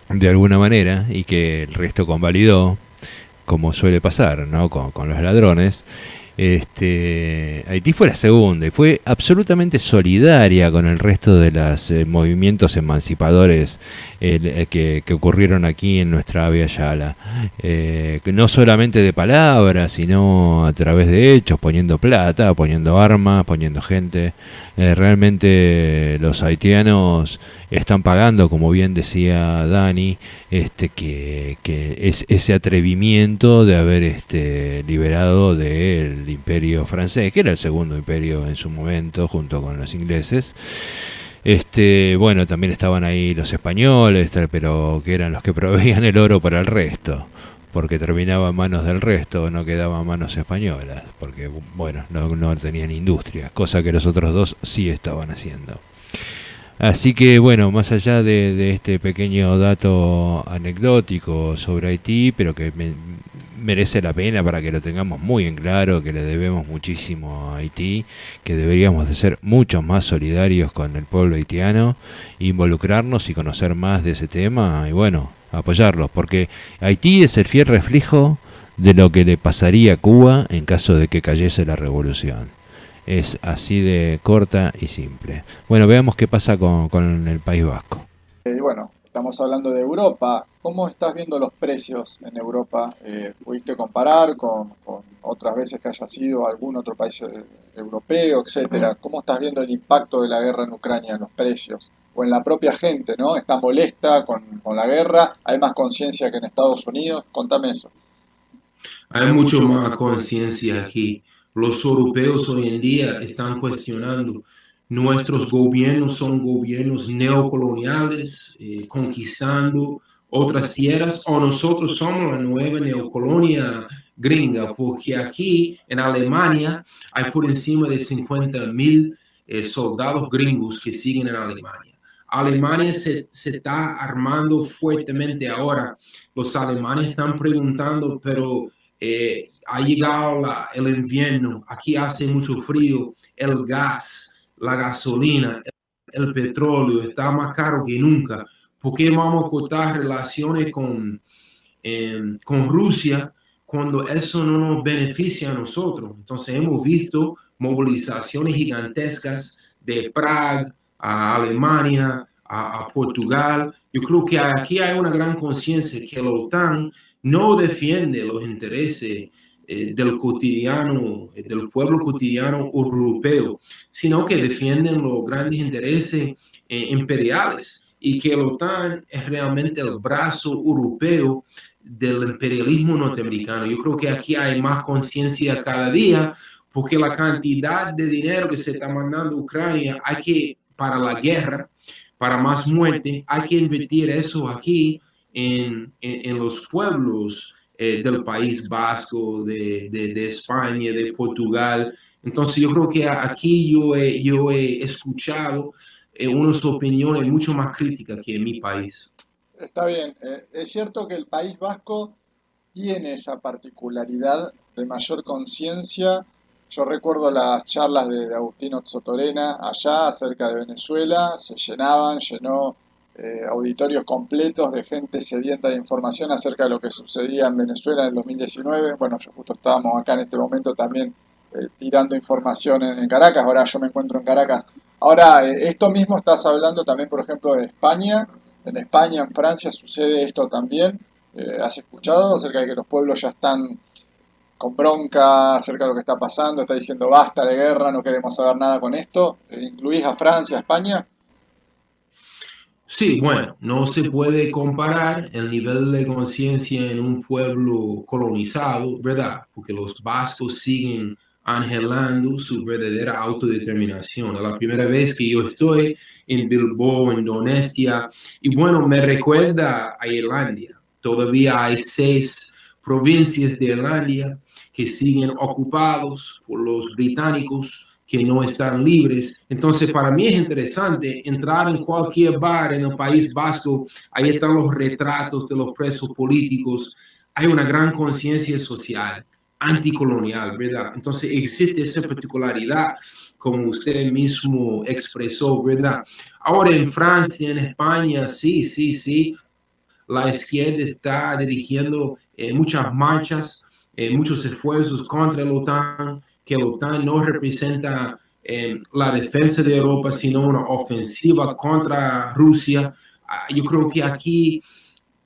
de alguna manera y que el resto convalidó, como suele pasar, ¿no? con los ladrones. Haití fue la segunda y fue absolutamente solidaria con el resto de los movimientos emancipadores que ocurrieron aquí en nuestra Avia Yala. No solamente de palabras, sino a través de hechos, poniendo plata, poniendo armas, poniendo gente. Realmente los haitianos están pagando, como bien decía Dani, que es ese atrevimiento de haber liberado del imperio francés, que era el segundo imperio en su momento, junto con los ingleses. Bueno, también estaban ahí los españoles, pero que eran los que proveían el oro para el resto, porque terminaba en manos del resto, no quedaba en manos españolas, porque bueno, no tenían industria, cosa que los otros dos sí estaban haciendo. Así que bueno, más allá de este pequeño dato anecdótico sobre Haití, pero que merece la pena para que lo tengamos muy en claro, que le debemos muchísimo a Haití, que deberíamos de ser mucho más solidarios con el pueblo haitiano, involucrarnos y conocer más de ese tema y bueno, apoyarlos, porque Haití es el fiel reflejo de lo que le pasaría a Cuba en caso de que cayese la revolución. Es así de corta y simple. Bueno, veamos qué pasa con el País Vasco. Bueno, estamos hablando de Europa. ¿Cómo estás viendo los precios en Europa? ¿Pudiste comparar con otras veces que haya sido algún otro país europeo, etcétera? ¿Cómo estás viendo el impacto de la guerra en Ucrania en los precios? O en la propia gente, ¿no? ¿Está molesta con la guerra? ¿Hay más conciencia que en Estados Unidos? Contame eso. Hay mucho más conciencia aquí. Los europeos hoy en día están cuestionando. Nuestros gobiernos son gobiernos neocoloniales, conquistando otras tierras, o nosotros somos la nueva neocolonia gringa, porque aquí en Alemania hay por encima de 50,000 soldados gringos que siguen en Alemania. Alemania se está armando fuertemente ahora. Los alemanes están preguntando, pero ha llegado el invierno, aquí hace mucho frío, el gas, la gasolina, el petróleo está más caro que nunca. ¿Por qué vamos a cortar relaciones con Rusia cuando eso no nos beneficia a nosotros? Entonces hemos visto movilizaciones gigantescas de Praga a Alemania, a Portugal. Yo creo que aquí hay una gran conciencia que la OTAN no defiende los intereses del cotidiano, del pueblo cotidiano europeo, sino que defienden los grandes intereses imperiales, y que la OTAN es realmente el brazo europeo del imperialismo norteamericano. Yo creo que aquí hay más conciencia cada día, porque la cantidad de dinero que se está mandando a Ucrania, para la guerra, para más muerte, hay que invertir eso aquí en los pueblos del País Vasco, de España, de Portugal. Entonces yo creo que aquí yo he escuchado unas opiniones mucho más críticas que en mi país. Está bien. Es cierto que el País Vasco tiene esa particularidad de mayor conciencia. Yo recuerdo las charlas de Agustino Zotorena allá acerca de Venezuela, llenó auditorios completos de gente sedienta de información acerca de lo que sucedía en Venezuela en el 2019. Bueno, yo justo estábamos acá en este momento también tirando información en Caracas, ahora yo me encuentro en Caracas. Ahora, esto mismo estás hablando también, por ejemplo, de España. En España, en Francia sucede esto también. ¿Has escuchado acerca de que los pueblos ya están con bronca acerca de lo que está pasando? Está diciendo basta de guerra, no queremos saber nada con esto. ¿Incluís a Francia, a España? Sí, bueno, no se puede comparar el nivel de conciencia en un pueblo colonizado, ¿verdad? Porque los vascos siguen anhelando su verdadera autodeterminación. Es la primera vez que yo estoy en Bilbao, Indonesia, y bueno, me recuerda a Irlanda. Todavía hay 6 provincias de Irlanda que siguen ocupados por los británicos, que no están libres. Entonces, para mí es interesante entrar en cualquier bar en el País Vasco. Ahí están los retratos de los presos políticos. Hay una gran conciencia social, anticolonial, ¿verdad? Entonces, existe esa particularidad, como usted mismo expresó, ¿verdad? Ahora, en Francia, en España, sí. La izquierda está dirigiendo muchas marchas, muchos esfuerzos contra la OTAN, que la OTAN no representa la defensa de Europa, sino una ofensiva contra Rusia. Yo creo que aquí,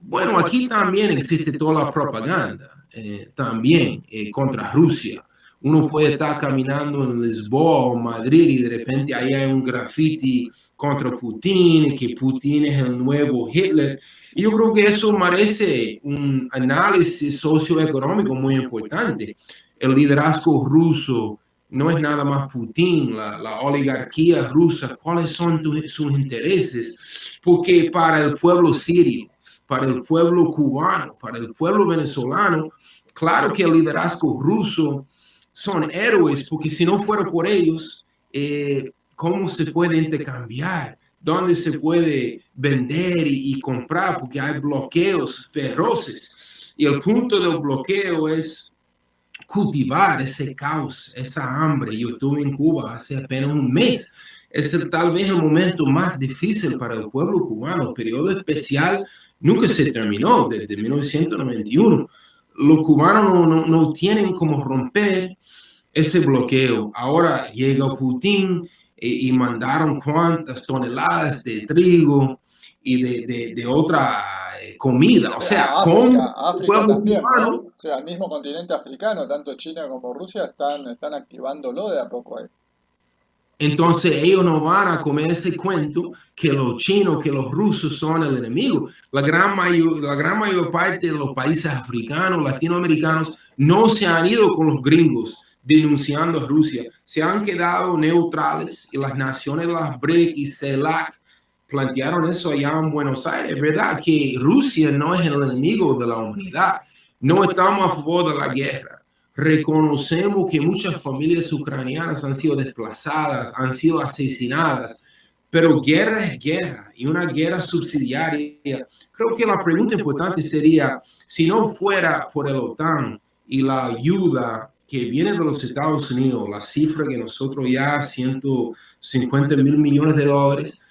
bueno, aquí también existe toda la propaganda, también contra Rusia. Uno puede estar caminando en Lisboa o Madrid y de repente ahí hay un graffiti contra Putin, que Putin es el nuevo Hitler. Y yo creo que eso merece un análisis socioeconómico muy importante. El liderazgo ruso no es nada más Putin, la oligarquía rusa, cuáles son sus intereses, porque para el pueblo sirio, para el pueblo cubano, para el pueblo venezolano, claro que el liderazgo ruso son héroes, porque si no fuera por ellos, ¿cómo se puede intercambiar? ¿Dónde se puede vender y comprar? Porque hay bloqueos feroces. Y el punto del bloqueo es cultivar ese caos, esa hambre. Yo estuve en Cuba hace apenas un mes. Es tal vez el momento más difícil para el pueblo cubano. El periodo especial nunca se terminó desde 1991. Los cubanos no tienen cómo romper ese bloqueo. Ahora llega Putin y mandaron cuantas toneladas de trigo y de otra comida. O sea, África también, ¿no? O sea, el mismo continente africano, tanto China como Rusia, están activándolo de a poco ahí. Entonces ellos no van a comer ese cuento que los chinos, que los rusos son el enemigo. La gran mayor parte de los países africanos, latinoamericanos, no se han ido con los gringos denunciando a Rusia. Se han quedado neutrales y las naciones, las BRIC y CELAC, plantearon eso allá en Buenos Aires, ¿verdad? Que Rusia no es el enemigo de la humanidad. No estamos a favor de la guerra. Reconocemos que muchas familias ucranianas han sido desplazadas, han sido asesinadas, pero guerra es guerra y una guerra subsidiaria. Creo que la pregunta importante sería, si no fuera por el OTAN y la ayuda que viene de los Estados Unidos, la cifra que nosotros ya, 150 mil millones de dólares,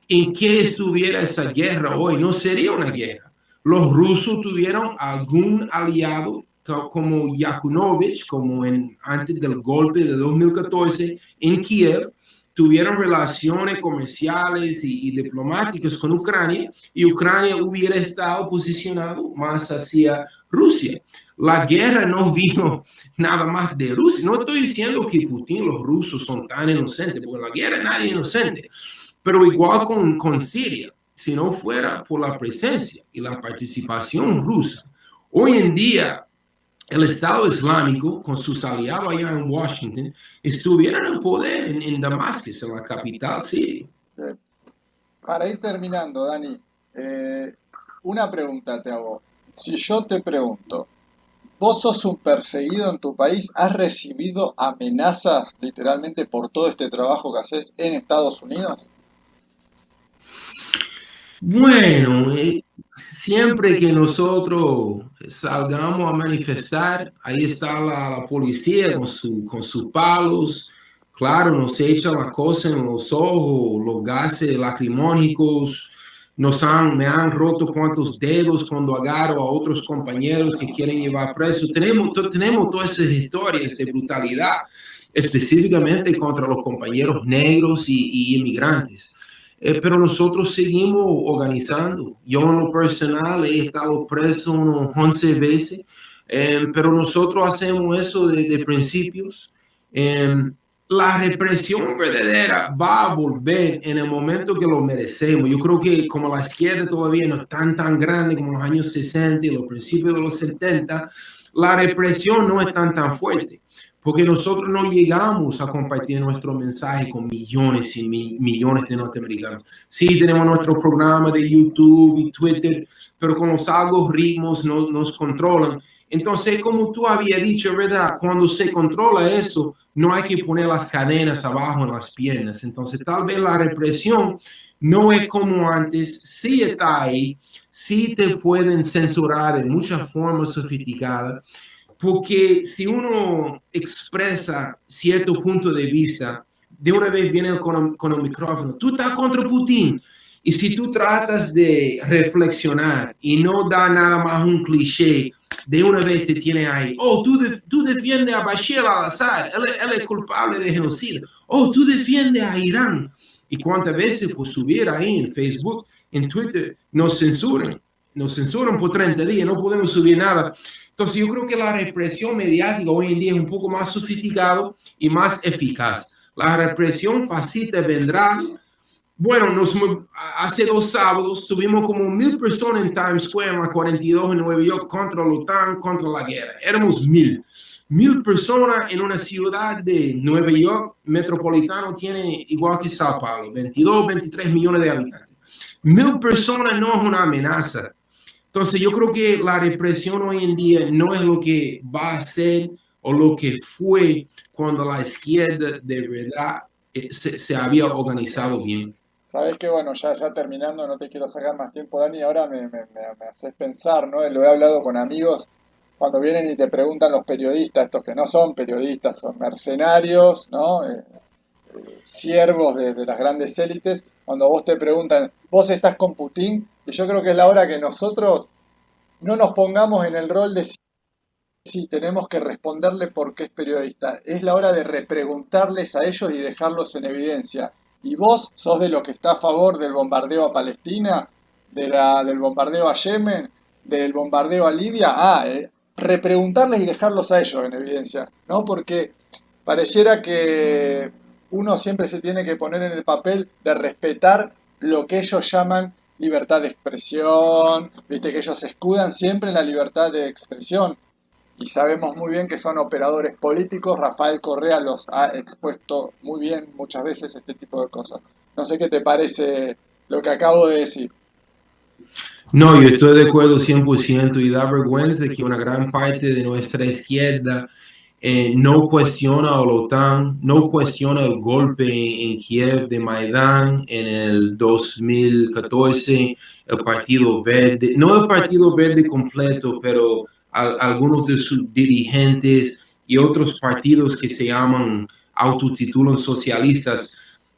¿en qué estuviera esa guerra hoy? No sería una guerra. Los rusos tuvieron algún aliado como Yakunovich, como antes del golpe de 2014 en Kiev, tuvieron relaciones comerciales y diplomáticas con Ucrania y Ucrania hubiera estado posicionado más hacia Rusia. La guerra no vino nada más de Rusia. No estoy diciendo que Putin, los rusos son tan inocentes, porque en la guerra nadie es inocente. Pero igual con Siria, si no fuera por la presencia y la participación rusa, hoy en día el Estado Islámico, con sus aliados allá en Washington, estuvieran en poder en Damascus, en la capital siria. Para ir terminando, Dani, una pregunta te hago. Si yo te pregunto, ¿vos sos un perseguido en tu país? ¿Has recibido amenazas literalmente por todo este trabajo que haces en Estados Unidos? Bueno, siempre que nosotros salgamos a manifestar, ahí está la policía con sus palos, claro, nos echan las cosas en los ojos, los gases lacrimógenos, me han roto cuantos dedos cuando agarro a otros compañeros que quieren llevar presos. Tenemos todas esas historias de brutalidad, específicamente contra los compañeros negros y inmigrantes. Pero nosotros seguimos organizando. Yo en lo personal he estado preso unos 11 veces, pero nosotros hacemos eso desde principios. La represión verdadera va a volver en el momento que lo merecemos. Yo creo que como la izquierda todavía no es tan grande como los años 60 y los principios de los 70, la represión no es tan fuerte. Porque nosotros no llegamos a compartir nuestro mensaje con millones y millones de norteamericanos. Sí, tenemos nuestro programa de YouTube y Twitter, pero con los algoritmos nos controlan. Entonces, como tú habías dicho, ¿verdad? Cuando se controla eso, no hay que poner las cadenas abajo en las piernas. Entonces, tal vez la represión no es como antes, sí está ahí, sí te pueden censurar de muchas formas sofisticadas. Porque si uno expresa cierto punto de vista, de una vez viene con el micrófono, tú estás contra Putin. Y si tú tratas de reflexionar y no da nada más un cliché, de una vez te tiene ahí. Oh, tú defiendes a Bashar al-Assad, él es culpable de genocidio. Oh, tú defiendes a Irán. Y cuántas veces pues subir ahí en Facebook en Twitter nos censuran por 30 días, no podemos subir nada. Entonces yo creo que la represión mediática hoy en día es un poco más sofisticado y más eficaz. La represión fascista vendrá. Bueno, hace 2 sábados tuvimos como 1,000 personas en Times Square, en la 42 en Nueva York, contra la OTAN, contra la guerra. Éramos 1,000 personas en una ciudad de Nueva York metropolitano, tiene igual que Sao Paulo, 22, 23 millones de habitantes. 1,000 personas no es una amenaza. Entonces yo creo que la represión hoy en día no es lo que va a ser o lo que fue cuando la izquierda de verdad se había organizado bien. Sabes que bueno, ya terminando, no te quiero sacar más tiempo, Dani, ahora me haces pensar, ¿no? Lo he hablado con amigos cuando vienen y te preguntan los periodistas, estos que no son periodistas, son mercenarios, ¿no? Siervos de las grandes élites, cuando vos te preguntan, ¿vos estás con Putin? Y yo creo que es la hora que nosotros no nos pongamos en el rol de si tenemos que responderle porque es periodista. Es la hora de repreguntarles a ellos y dejarlos en evidencia. ¿Y vos sos de lo que está a favor del bombardeo a Palestina, del bombardeo a Yemen, del bombardeo a Libia? Repreguntarles y dejarlos a ellos en evidencia, ¿no? Porque pareciera que uno siempre se tiene que poner en el papel de respetar lo que ellos llaman libertad de expresión, viste que ellos se escudan siempre en la libertad de expresión. Y sabemos muy bien que son operadores políticos. Rafael Correa los ha expuesto muy bien muchas veces este tipo de cosas. No sé qué te parece lo que acabo de decir. No, yo estoy de acuerdo 100% y da vergüenza que una gran parte de nuestra izquierda no cuestiona a la OTAN, no cuestiona el golpe en Kiev de Maidán en el 2014, el Partido Verde, no el Partido Verde completo, pero algunos de sus dirigentes y otros partidos que se llaman autotitulan socialistas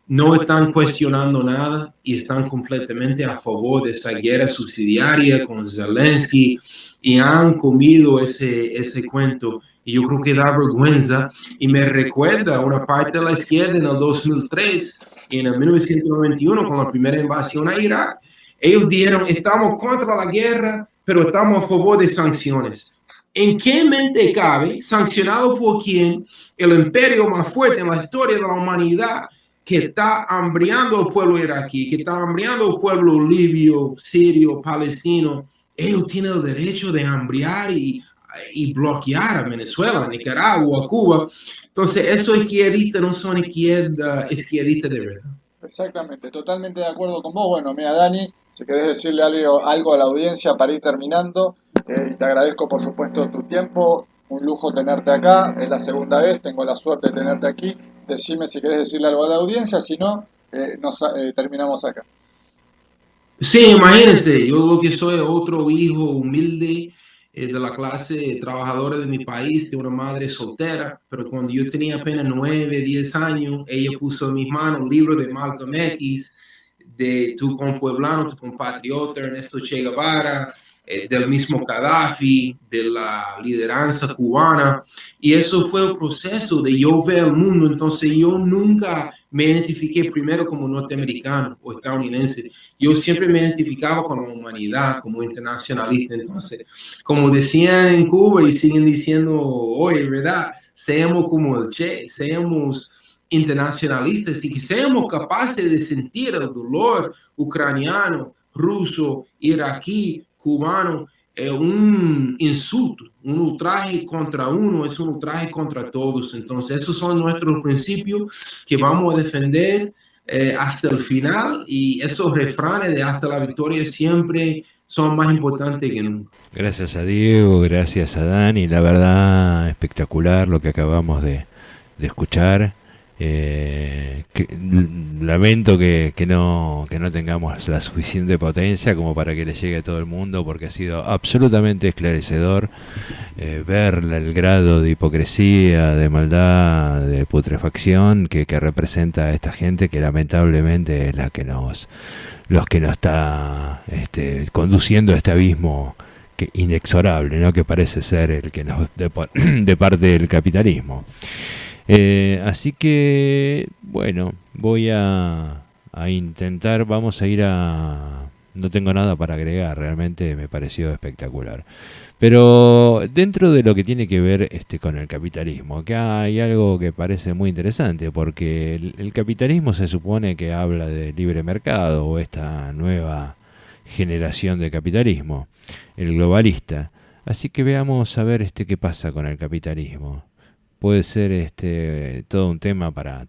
no están cuestionando nada y están completamente a favor de esa guerra subsidiaria con Zelensky y han comido ese cuento. Y yo creo que da vergüenza y me recuerda a una parte de la izquierda en el 2003 y en el 1991 con la primera invasión a Irak. Ellos dijeron, estamos contra la guerra, pero estamos a favor de sanciones. ¿En qué mente cabe, sancionado por quién, el imperio más fuerte en la historia de la humanidad que está hambriando al pueblo iraquí, que está hambriando al pueblo libio, sirio, palestino? Ellos tienen el derecho de hambriar y bloquear a Venezuela, a Nicaragua, a Cuba. Entonces, esos izquierdistas no son izquierdistas de verdad. Exactamente, totalmente de acuerdo con vos. Bueno, mira, Dani, si querés decirle algo a la audiencia para ir terminando, te agradezco por supuesto tu tiempo, un lujo tenerte acá, es la segunda vez, tengo la suerte de tenerte aquí. Decime si querés decirle algo a la audiencia, si no, terminamos acá. Sí, imagínense, yo lo que soy otro hijo humilde de la clase trabajadora de mi país, de una madre soltera, pero cuando yo tenía apenas 9, 10 años, ella puso en mis manos un libro de Malcolm X, de tu compueblano, tu compatriota Ernesto Che Guevara, del mismo Gaddafi, de la lideranza cubana, y eso fue el proceso de yo ver el mundo. Entonces yo nunca me identifiqué primero como norteamericano o estadounidense, yo siempre me identificaba con la humanidad, como internacionalista. Entonces, como decían en Cuba y siguen diciendo hoy, ¿verdad? Seamos como el Che, seamos internacionalistas y que seamos capaces de sentir el dolor ucraniano, ruso, iraquí, cubano. Es un insulto, un ultraje contra uno, es un ultraje contra todos. Entonces, esos son nuestros principios que vamos a defender hasta el final, y esos refranes de hasta la victoria siempre son más importantes que nunca. Gracias a Diego, gracias a Dani, la verdad espectacular lo que acabamos de escuchar. Lamento que no tengamos la suficiente potencia como para que le llegue a todo el mundo, porque ha sido absolutamente esclarecedor ver el grado de hipocresía, de maldad, de putrefacción que representa a esta gente, que lamentablemente es los que nos está conduciendo a este abismo inexorable, ¿no? Que parece ser el que nos de parte del capitalismo. Así que, bueno, voy a intentar, vamos a ir a no tengo nada para agregar, realmente me pareció espectacular. Pero dentro de lo que tiene que ver con el capitalismo, acá hay algo que parece muy interesante, porque el capitalismo se supone que habla de libre mercado, o esta nueva generación de capitalismo, el globalista. Así que veamos a ver qué pasa con el capitalismo. Puede ser todo un tema para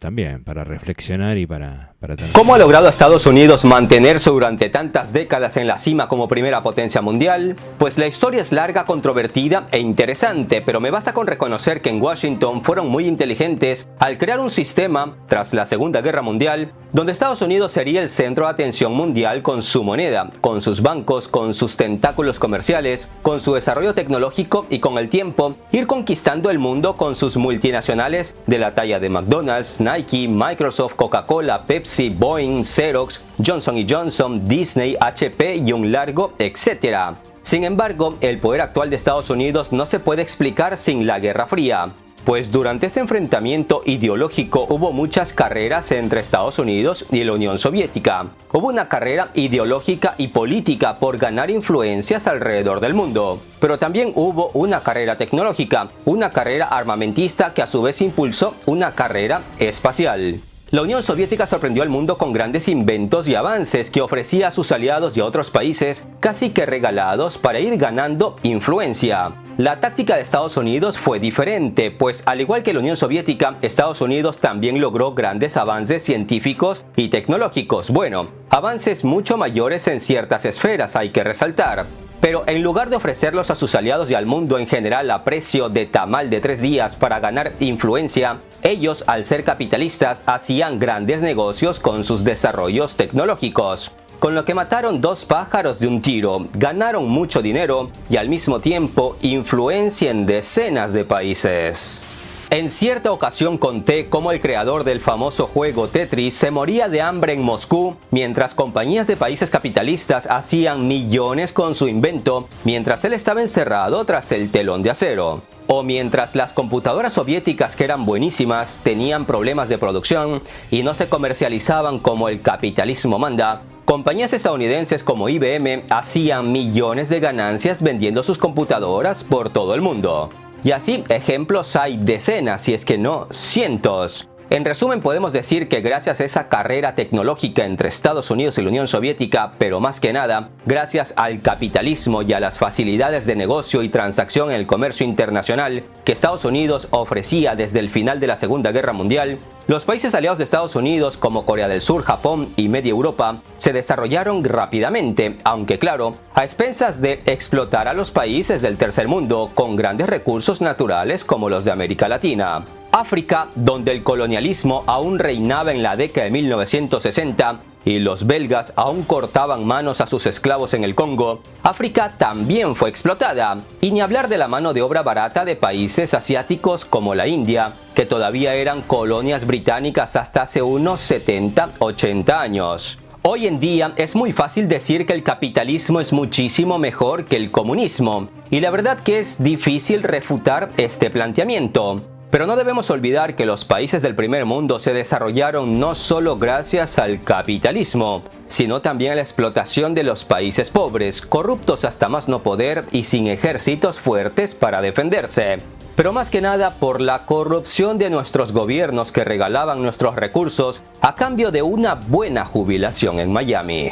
reflexionar y para tener... ¿Cómo ha logrado Estados Unidos mantenerse durante tantas décadas en la cima como primera potencia mundial? Pues la historia es larga, controvertida e interesante, pero me basta con reconocer que en Washington fueron muy inteligentes al crear un sistema, tras la Segunda Guerra Mundial, donde Estados Unidos sería el centro de atención mundial con su moneda, con sus bancos, con sus tentáculos comerciales, con su desarrollo tecnológico y con el tiempo ir conquistando el mundo con sus multinacionales de la talla de McDonald's, Nike, Microsoft, Coca-Cola, Pepsi, Boeing, Xerox, Johnson & Johnson, Disney, HP y un largo etcétera. Sin embargo, el poder actual de Estados Unidos no se puede explicar sin la Guerra Fría. Pues durante este enfrentamiento ideológico hubo muchas carreras entre Estados Unidos y la Unión Soviética. Hubo una carrera ideológica y política por ganar influencias alrededor del mundo. Pero también hubo una carrera tecnológica, una carrera armamentista que a su vez impulsó una carrera espacial. La Unión Soviética sorprendió al mundo con grandes inventos y avances que ofrecía a sus aliados y a otros países casi que regalados para ir ganando influencia. La táctica de Estados Unidos fue diferente, pues al igual que la Unión Soviética, Estados Unidos también logró grandes avances científicos y tecnológicos. Bueno, avances mucho mayores en ciertas esferas, hay que resaltar. Pero en lugar de ofrecerlos a sus aliados y al mundo en general a precio de tamal de 3 días para ganar influencia, ellos, al ser capitalistas, hacían grandes negocios con sus desarrollos tecnológicos. Con lo que mataron 2 pájaros de un tiro, ganaron mucho dinero y al mismo tiempo influencia en decenas de países. En cierta ocasión conté cómo el creador del famoso juego Tetris se moría de hambre en Moscú, mientras compañías de países capitalistas hacían millones con su invento, mientras él estaba encerrado tras el telón de acero. O mientras las computadoras soviéticas, que eran buenísimas, tenían problemas de producción y no se comercializaban como el capitalismo manda, compañías estadounidenses como IBM hacían millones de ganancias vendiendo sus computadoras por todo el mundo. Y así ejemplos hay decenas, si es que no cientos. En resumen, podemos decir que gracias a esa carrera tecnológica entre Estados Unidos y la Unión Soviética, pero más que nada, gracias al capitalismo y a las facilidades de negocio y transacción en el comercio internacional que Estados Unidos ofrecía desde el final de la Segunda Guerra Mundial, los países aliados de Estados Unidos como Corea del Sur, Japón y media Europa se desarrollaron rápidamente, aunque claro, a expensas de explotar a los países del tercer mundo con grandes recursos naturales como los de América Latina. África, donde el colonialismo aún reinaba en la década de 1960 y los belgas aún cortaban manos a sus esclavos en el Congo, África también fue explotada. Y ni hablar de la mano de obra barata de países asiáticos como la India, que todavía eran colonias británicas hasta hace unos 70-80 años. Hoy en día es muy fácil decir que el capitalismo es muchísimo mejor que el comunismo, y la verdad que es difícil refutar este planteamiento. Pero no debemos olvidar que los países del primer mundo se desarrollaron no solo gracias al capitalismo, sino también a la explotación de los países pobres, corruptos hasta más no poder y sin ejércitos fuertes para defenderse. Pero más que nada por la corrupción de nuestros gobiernos que regalaban nuestros recursos a cambio de una buena jubilación en Miami.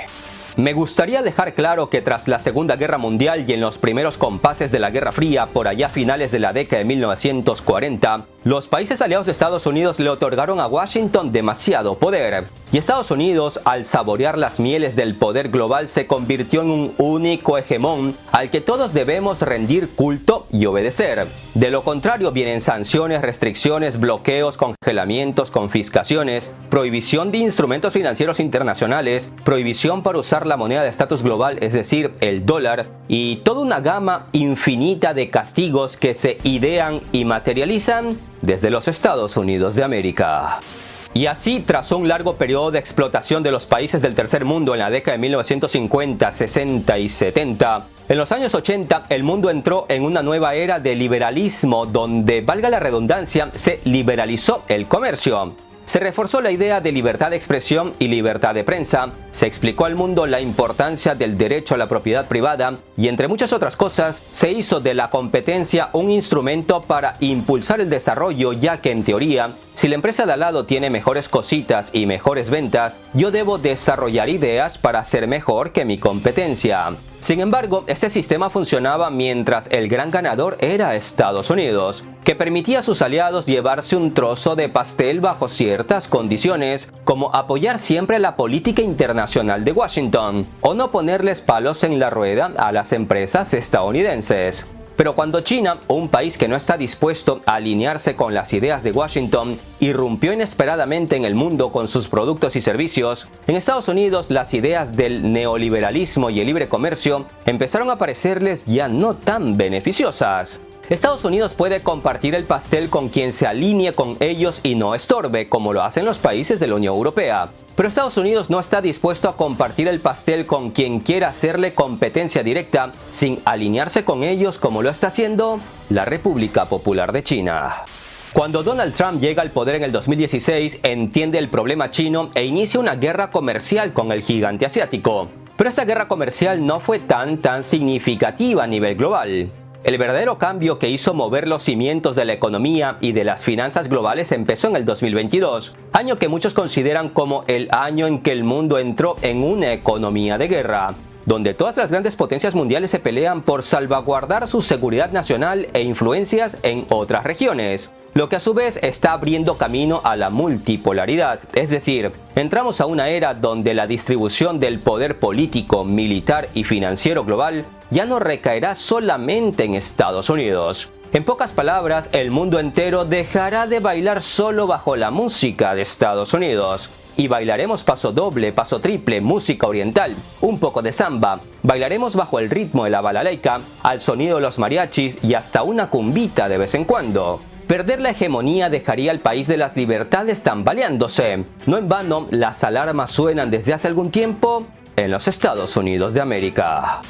Me gustaría dejar claro que tras la Segunda Guerra Mundial y en los primeros compases de la Guerra Fría, por allá a finales de la década de 1940, los países aliados de Estados Unidos le otorgaron a Washington demasiado poder. Y Estados Unidos, al saborear las mieles del poder global, se convirtió en un único hegemón al que todos debemos rendir culto y obedecer. De lo contrario, vienen sanciones, restricciones, bloqueos, congelamientos, confiscaciones, prohibición de instrumentos financieros internacionales, prohibición para usar la moneda de estatus global, es decir, el dólar, y toda una gama infinita de castigos que se idean y materializan desde los Estados Unidos de América. Y así, tras un largo periodo de explotación de los países del tercer mundo en la década de 1950, 60 y 70, en los años 80 el mundo entró en una nueva era de liberalismo donde, valga la redundancia, se liberalizó el comercio. Se reforzó la idea de libertad de expresión y libertad de prensa, se explicó al mundo la importancia del derecho a la propiedad privada y, entre muchas otras cosas, se hizo de la competencia un instrumento para impulsar el desarrollo, ya que en teoría, si la empresa de al lado tiene mejores cositas y mejores ventas, yo debo desarrollar ideas para ser mejor que mi competencia. Sin embargo, este sistema funcionaba mientras el gran ganador era Estados Unidos, que permitía a sus aliados llevarse un trozo de pastel bajo ciertas condiciones, como apoyar siempre la política internacional de Washington, o no ponerles palos en la rueda a las empresas estadounidenses. Pero cuando China, un país que no está dispuesto a alinearse con las ideas de Washington, irrumpió inesperadamente en el mundo con sus productos y servicios, en Estados Unidos las ideas del neoliberalismo y el libre comercio empezaron a parecerles ya no tan beneficiosas. Estados Unidos puede compartir el pastel con quien se alinee con ellos y no estorbe, como lo hacen los países de la Unión Europea. Pero Estados Unidos no está dispuesto a compartir el pastel con quien quiera hacerle competencia directa sin alinearse con ellos, como lo está haciendo la República Popular de China. Cuando Donald Trump llega al poder en el 2016, entiende el problema chino e inicia una guerra comercial con el gigante asiático. Pero esta guerra comercial no fue tan significativa a nivel global. El verdadero cambio que hizo mover los cimientos de la economía y de las finanzas globales empezó en el 2022, año que muchos consideran como el año en que el mundo entró en una economía de guerra, donde todas las grandes potencias mundiales se pelean por salvaguardar su seguridad nacional e influencias en otras regiones, lo que a su vez está abriendo camino a la multipolaridad, es decir, entramos a una era donde la distribución del poder político, militar y financiero global ya no recaerá solamente en Estados Unidos. En pocas palabras, el mundo entero dejará de bailar solo bajo la música de Estados Unidos. Y bailaremos paso doble, paso triple, música oriental, un poco de samba. Bailaremos bajo el ritmo de la balalaika, al sonido de los mariachis y hasta una cumbita de vez en cuando. Perder la hegemonía dejaría al país de las libertades tambaleándose. No en vano, las alarmas suenan desde hace algún tiempo en los Estados Unidos de América.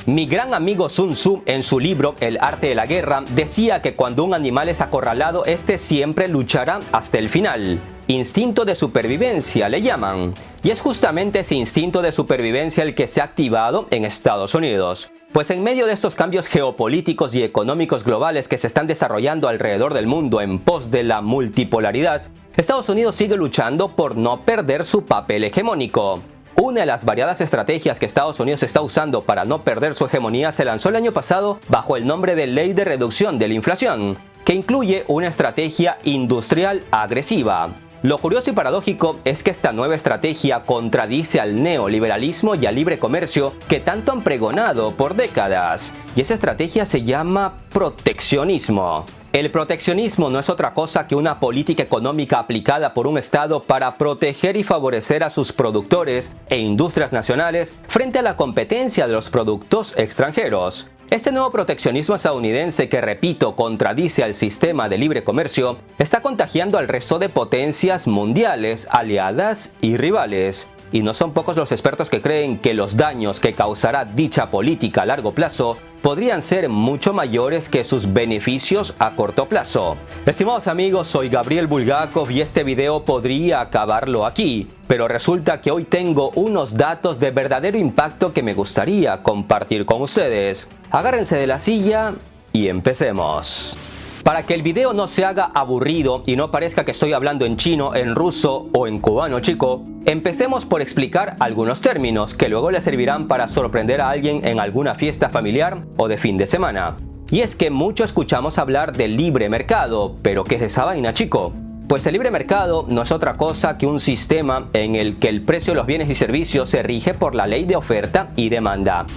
Mi gran amigo Sun Tzu, en su libro El arte de la guerra, decía que cuando un animal es acorralado, este siempre luchará hasta el final. Instinto de supervivencia le llaman. Y es justamente ese instinto de supervivencia el que se ha activado en Estados Unidos. Pues en medio de estos cambios geopolíticos y económicos globales que se están desarrollando alrededor del mundo en pos de la multipolaridad, Estados Unidos sigue luchando por no perder su papel hegemónico. Una de las variadas estrategias que Estados Unidos está usando para no perder su hegemonía se lanzó el año pasado bajo el nombre de Ley de Reducción de la Inflación, que incluye una estrategia industrial agresiva. Lo curioso y paradójico es que esta nueva estrategia contradice al neoliberalismo y al libre comercio que tanto han pregonado por décadas. Y esa estrategia se llama proteccionismo. El proteccionismo no es otra cosa que una política económica aplicada por un Estado para proteger y favorecer a sus productores e industrias nacionales frente a la competencia de los productos extranjeros. Este nuevo proteccionismo estadounidense, que repito, contradice al sistema de libre comercio, está contagiando al resto de potencias mundiales, aliadas y rivales. Y no son pocos los expertos que creen que los daños que causará dicha política a largo plazo podrían ser mucho mayores que sus beneficios a corto plazo. Estimados amigos, soy Gabriel Bulgakov y este video podría acabarlo aquí, pero resulta que hoy tengo unos datos de verdadero impacto que me gustaría compartir con ustedes. Agárrense de la silla y empecemos. Para que el video no se haga aburrido y no parezca que estoy hablando en chino, en ruso o en cubano chico, empecemos por explicar algunos términos que luego le servirán para sorprender a alguien en alguna fiesta familiar o de fin de semana. Y es que mucho escuchamos hablar del libre mercado, pero ¿qué es esa vaina, chico? Pues el libre mercado no es otra cosa que un sistema en el que el precio de los bienes y servicios se rige por la ley de oferta y demanda.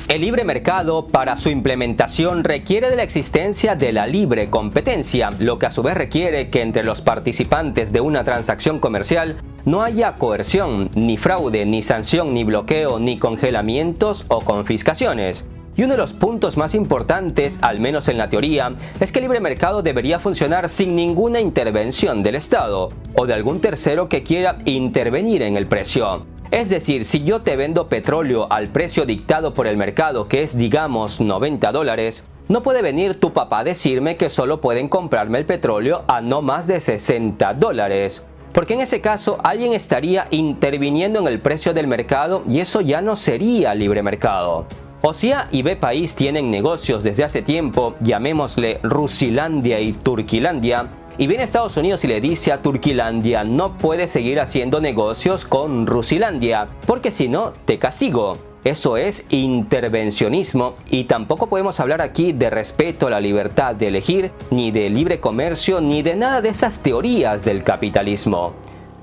El libre mercado, para su implementación, requiere de la existencia de la libre competencia, lo que a su vez requiere que entre los participantes de una transacción comercial no haya coerción, ni fraude, ni sanción, ni bloqueo, ni congelamientos o confiscaciones. Y uno de los puntos más importantes, al menos en la teoría, es que el libre mercado debería funcionar sin ninguna intervención del Estado o de algún tercero que quiera intervenir en el precio. Es decir, si yo te vendo petróleo al precio dictado por el mercado, que es digamos $90, no puede venir tu papá a decirme que solo pueden comprarme el petróleo a no más de $60. porque en ese caso alguien estaría interviniendo en el precio del mercado y eso ya no sería libre mercado. O si A y B país tienen negocios desde hace tiempo, llamémosle Rusilandia y Turquilandia, y viene Estados Unidos y le dice a Turquilandia: no puedes seguir haciendo negocios con Rusilandia, porque si no, te castigo. Eso es intervencionismo y tampoco podemos hablar aquí de respeto a la libertad de elegir, ni de libre comercio, ni de nada de esas teorías del capitalismo.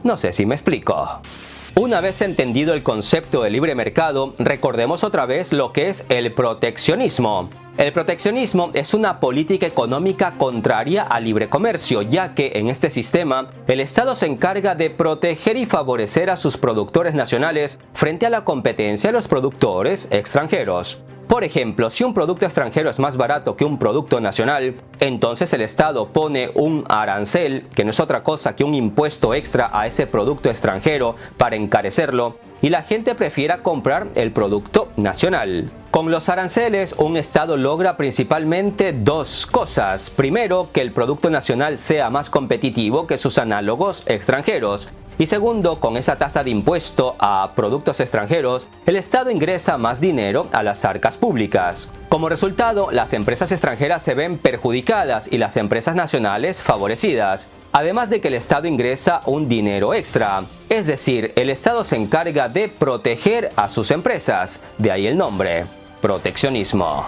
No sé si me explico. Una vez entendido el concepto de libre mercado, recordemos otra vez lo que es el proteccionismo. El proteccionismo es una política económica contraria al libre comercio, ya que en este sistema el Estado se encarga de proteger y favorecer a sus productores nacionales frente a la competencia de los productores extranjeros. Por ejemplo, si un producto extranjero es más barato que un producto nacional, entonces el Estado pone un arancel, que no es otra cosa que un impuesto extra a ese producto extranjero para encarecerlo, y la gente prefiera comprar el producto nacional. Con los aranceles, un Estado logra principalmente dos cosas. Primero, que el producto nacional sea más competitivo que sus análogos extranjeros. Y segundo, con esa tasa de impuesto a productos extranjeros, el Estado ingresa más dinero a las arcas públicas. Como resultado, las empresas extranjeras se ven perjudicadas y las empresas nacionales favorecidas. Además de que el Estado ingresa un dinero extra. Es decir, el Estado se encarga de proteger a sus empresas. De ahí el nombre, proteccionismo.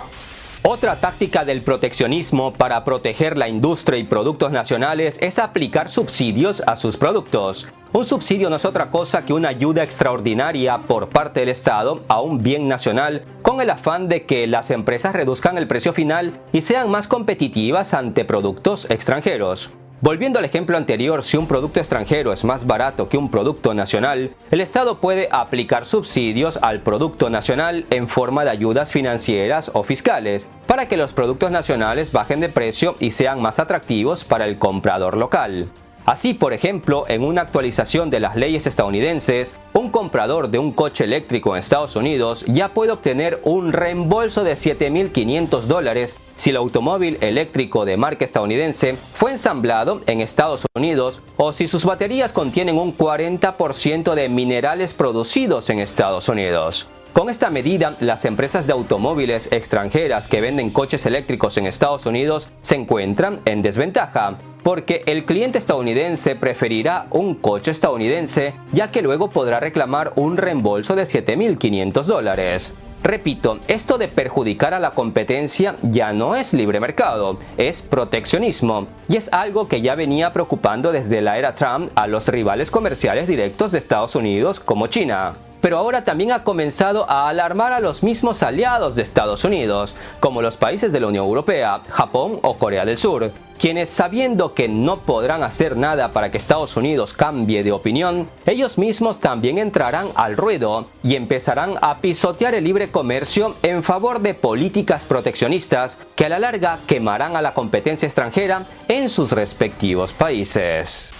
Otra táctica del proteccionismo para proteger la industria y productos nacionales es aplicar subsidios a sus productos. Un subsidio no es otra cosa que una ayuda extraordinaria por parte del Estado a un bien nacional con el afán de que las empresas reduzcan el precio final y sean más competitivas ante productos extranjeros. Volviendo al ejemplo anterior, si un producto extranjero es más barato que un producto nacional, el Estado puede aplicar subsidios al producto nacional en forma de ayudas financieras o fiscales, para que los productos nacionales bajen de precio y sean más atractivos para el comprador local. Así, por ejemplo, en una actualización de las leyes estadounidenses, un comprador de un coche eléctrico en Estados Unidos ya puede obtener un reembolso de $7,500 si el automóvil eléctrico de marca estadounidense fue ensamblado en Estados Unidos o si sus baterías contienen un 40% de minerales producidos en Estados Unidos. Con esta medida, las empresas de automóviles extranjeras que venden coches eléctricos en Estados Unidos se encuentran en desventaja, porque el cliente estadounidense preferirá un coche estadounidense, ya que luego podrá reclamar un reembolso de $7,500. Repito, esto de perjudicar a la competencia ya no es libre mercado, es proteccionismo, y es algo que ya venía preocupando desde la era Trump a los rivales comerciales directos de Estados Unidos como China. Pero ahora también ha comenzado a alarmar a los mismos aliados de Estados Unidos, como los países de la Unión Europea, Japón o Corea del Sur, quienes, sabiendo que no podrán hacer nada para que Estados Unidos cambie de opinión, ellos mismos también entrarán al ruedo y empezarán a pisotear el libre comercio en favor de políticas proteccionistas que a la larga quemarán a la competencia extranjera en sus respectivos países.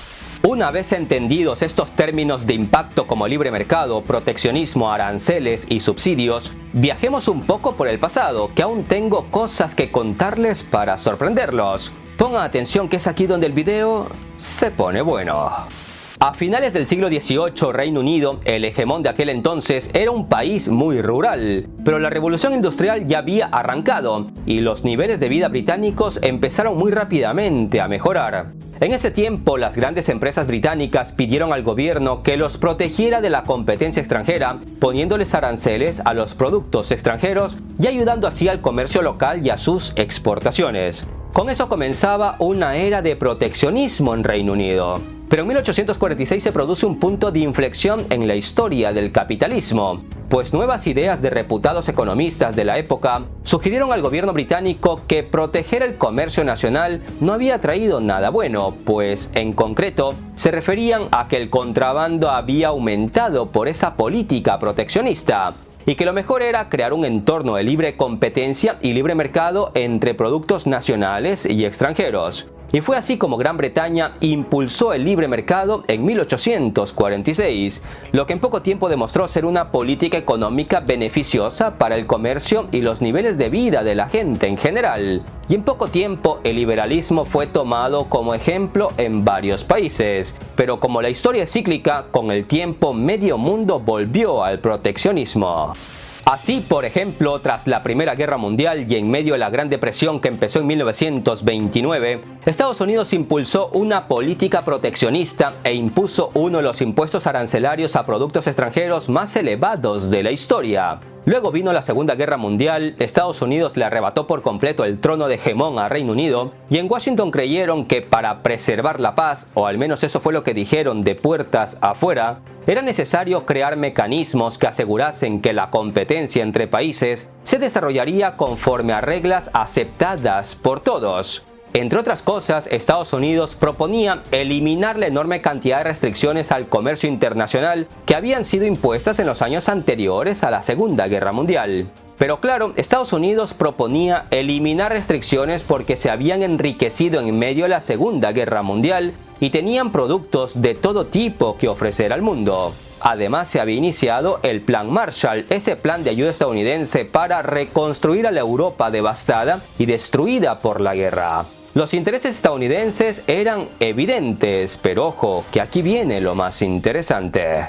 Una vez entendidos estos términos de impacto como libre mercado, proteccionismo, aranceles y subsidios, viajemos un poco por el pasado, que aún tengo cosas que contarles para sorprenderlos. Pongan atención que es aquí donde el video se pone bueno. A finales del siglo XVIII, Reino Unido, el hegemón de aquel entonces, era un país muy rural, pero la revolución industrial ya había arrancado y los niveles de vida británicos empezaron muy rápidamente a mejorar. En ese tiempo, las grandes empresas británicas pidieron al gobierno que los protegiera de la competencia extranjera, poniéndoles aranceles a los productos extranjeros y ayudando así al comercio local y a sus exportaciones. Con eso comenzaba una era de proteccionismo en Reino Unido. Pero en 1846 se produce un punto de inflexión en la historia del capitalismo, pues nuevas ideas de reputados economistas de la época sugirieron al gobierno británico que proteger el comercio nacional no había traído nada bueno, pues en concreto se referían a que el contrabando había aumentado por esa política proteccionista, y que lo mejor era crear un entorno de libre competencia y libre mercado entre productos nacionales y extranjeros. y fue así como Gran Bretaña impulsó el libre mercado en 1846, lo que en poco tiempo demostró ser una política económica beneficiosa para el comercio y los niveles de vida de la gente en general. Y en poco tiempo el liberalismo fue tomado como ejemplo en varios países, pero como la historia es cíclica, con el tiempo medio mundo volvió al proteccionismo. Así, por ejemplo, tras la Primera Guerra Mundial y en medio de la Gran Depresión que empezó en 1929, Estados Unidos impulsó una política proteccionista e impuso uno de los impuestos arancelarios a productos extranjeros más elevados de la historia. Luego vino la Segunda Guerra Mundial, Estados Unidos le arrebató por completo el trono de hegemón a Reino Unido, y en Washington creyeron que para preservar la paz, o al menos eso fue lo que dijeron de puertas afuera, era necesario crear mecanismos que asegurasen que la competencia entre países se desarrollaría conforme a reglas aceptadas por todos. Entre otras cosas, Estados Unidos proponía eliminar la enorme cantidad de restricciones al comercio internacional que habían sido impuestas en los años anteriores a la Segunda Guerra Mundial. Pero claro, Estados Unidos proponía eliminar restricciones porque se habían enriquecido en medio de la Segunda Guerra Mundial y tenían productos de todo tipo que ofrecer al mundo. Además, se había iniciado el Plan Marshall, ese plan de ayuda estadounidense para reconstruir a la Europa devastada y destruida por la guerra. Los intereses estadounidenses eran evidentes, pero ojo, que aquí viene lo más interesante.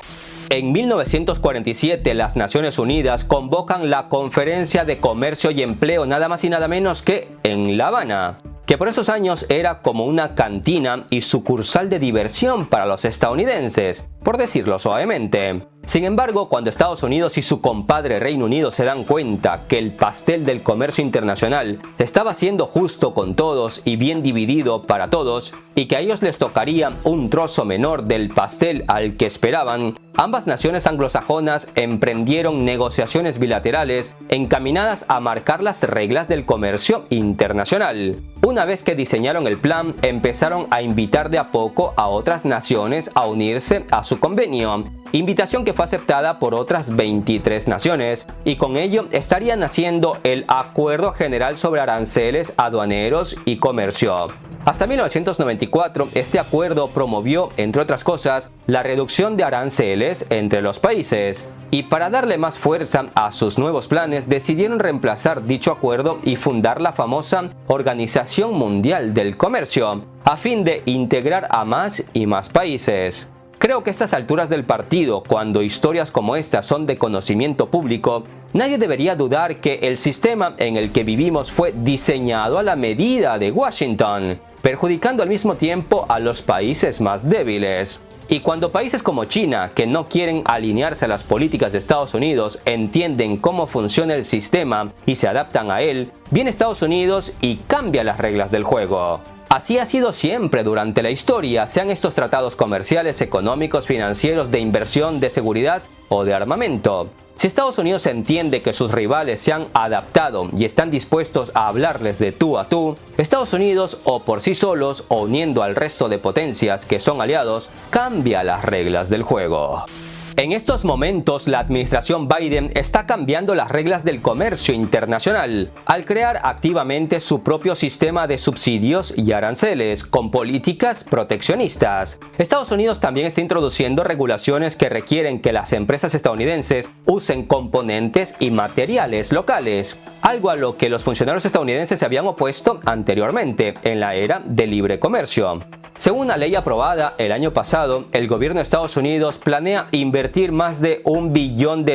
En 1947, las Naciones Unidas convocan la Conferencia de Comercio y Empleo nada más y nada menos que en La Habana, que por esos años era como una cantina y sucursal de diversión para los estadounidenses, por decirlo suavemente. Sin embargo, cuando Estados Unidos y su compadre Reino Unido se dan cuenta que el pastel del comercio internacional estaba siendo justo con todos y bien dividido para todos, y que a ellos les tocaría un trozo menor del pastel al que esperaban, ambas naciones anglosajonas emprendieron negociaciones bilaterales encaminadas a marcar las reglas del comercio internacional. Una vez que diseñaron el plan, empezaron a invitar de a poco a otras naciones a unirse a su convenio, invitación que fue aceptada por otras 23 naciones, y con ello estarían haciendo el Acuerdo General sobre Aranceles Aduaneros y Comercio. Hasta 1994, este acuerdo promovió, entre otras cosas, la reducción de aranceles entre los países, y para darle más fuerza a sus nuevos planes decidieron reemplazar dicho acuerdo y fundar la famosa Organización Mundial del Comercio, a fin de integrar a más y más países. Creo que a estas alturas del partido, cuando historias como estas son de conocimiento público, nadie debería dudar que el sistema en el que vivimos fue diseñado a la medida de Washington, perjudicando al mismo tiempo a los países más débiles. Y cuando países como China, que no quieren alinearse a las políticas de Estados Unidos, entienden cómo funciona el sistema y se adaptan a él, viene Estados Unidos y cambia las reglas del juego. Así ha sido siempre durante la historia, sean estos tratados comerciales, económicos, financieros, de inversión, de seguridad o de armamento. Si Estados Unidos entiende que sus rivales se han adaptado y están dispuestos a hablarles de tú a tú, Estados Unidos, o por sí solos o uniendo al resto de potencias que son aliados, cambia las reglas del juego. En estos momentos, la administración Biden está cambiando las reglas del comercio internacional al crear activamente su propio sistema de subsidios y aranceles con políticas proteccionistas. Estados Unidos también está introduciendo regulaciones que requieren que las empresas estadounidenses usen componentes y materiales locales, algo a lo que los funcionarios estadounidenses se habían opuesto anteriormente en la era del libre comercio. Según una ley aprobada el año pasado, el gobierno de Estados Unidos planea invertir más de $1 billón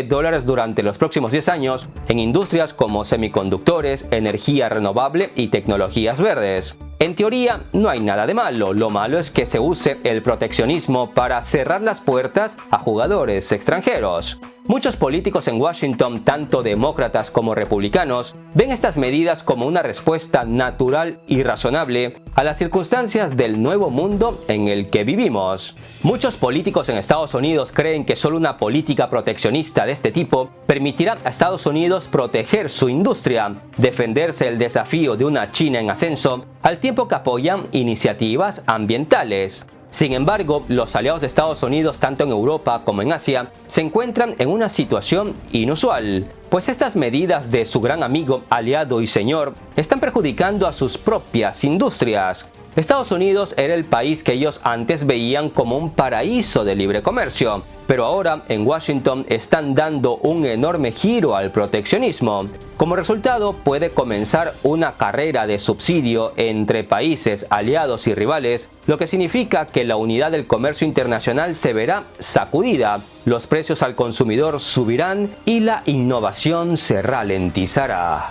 durante los próximos 10 años en industrias como semiconductores, energía renovable y tecnologías verdes. En teoría, no hay nada de malo, lo malo es que se use el proteccionismo para cerrar las puertas a jugadores extranjeros. Muchos políticos en Washington, tanto demócratas como republicanos, ven estas medidas como una respuesta natural y razonable a las circunstancias del nuevo mundo en el que vivimos. Muchos políticos en Estados Unidos creen que solo una política proteccionista de este tipo permitirá a Estados Unidos proteger su industria, defenderse del desafío de una China en ascenso, al tiempo que apoyan iniciativas ambientales. Sin embargo, los aliados de Estados Unidos, tanto en Europa como en Asia, se encuentran en una situación inusual, pues estas medidas de su gran amigo, aliado y señor están perjudicando a sus propias industrias. Estados Unidos era el país que ellos antes veían como un paraíso de libre comercio, pero ahora en Washington están dando un enorme giro al proteccionismo. Como resultado, puede comenzar una carrera de subsidio entre países aliados y rivales, lo que significa que la unidad del comercio internacional se verá sacudida, los precios al consumidor subirán y la innovación se ralentizará.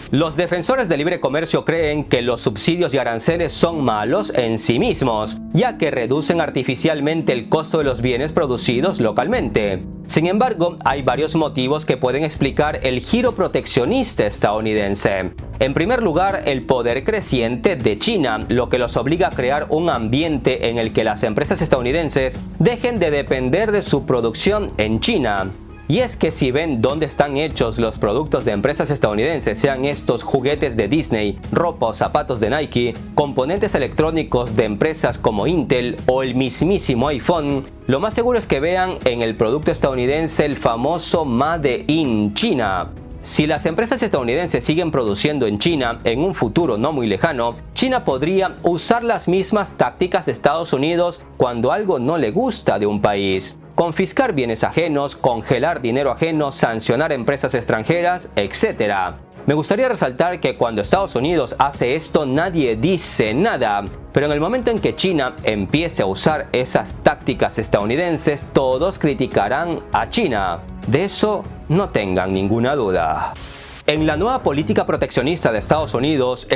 Los defensores del libre comercio creen que los subsidios y aranceles son malos en sí mismos, ya que reducen artificialmente el costo de los bienes producidos localmente. Sin embargo, hay varios motivos que pueden explicar el giro proteccionista estadounidense. En primer lugar, el poder creciente de China, lo que los obliga a crear un ambiente en el que las empresas estadounidenses dejen de depender de su producción en China. Y es que si ven dónde están hechos los productos de empresas estadounidenses, sean estos juguetes de Disney, ropa o zapatos de Nike, componentes electrónicos de empresas como Intel o el mismísimo iPhone, lo más seguro es que vean en el producto estadounidense el famoso Made in China. Si las empresas estadounidenses siguen produciendo en China en un futuro no muy lejano, China podría usar las mismas tácticas de Estados Unidos cuando algo no le gusta de un país. Confiscar bienes ajenos, congelar dinero ajeno, sancionar empresas extranjeras, etc. Me gustaría resaltar que cuando Estados Unidos hace esto nadie dice nada, pero en el momento en que China empiece a usar esas tácticas estadounidenses, todos criticarán a China. De eso no tengan ninguna duda. En la nueva política proteccionista de Estados Unidos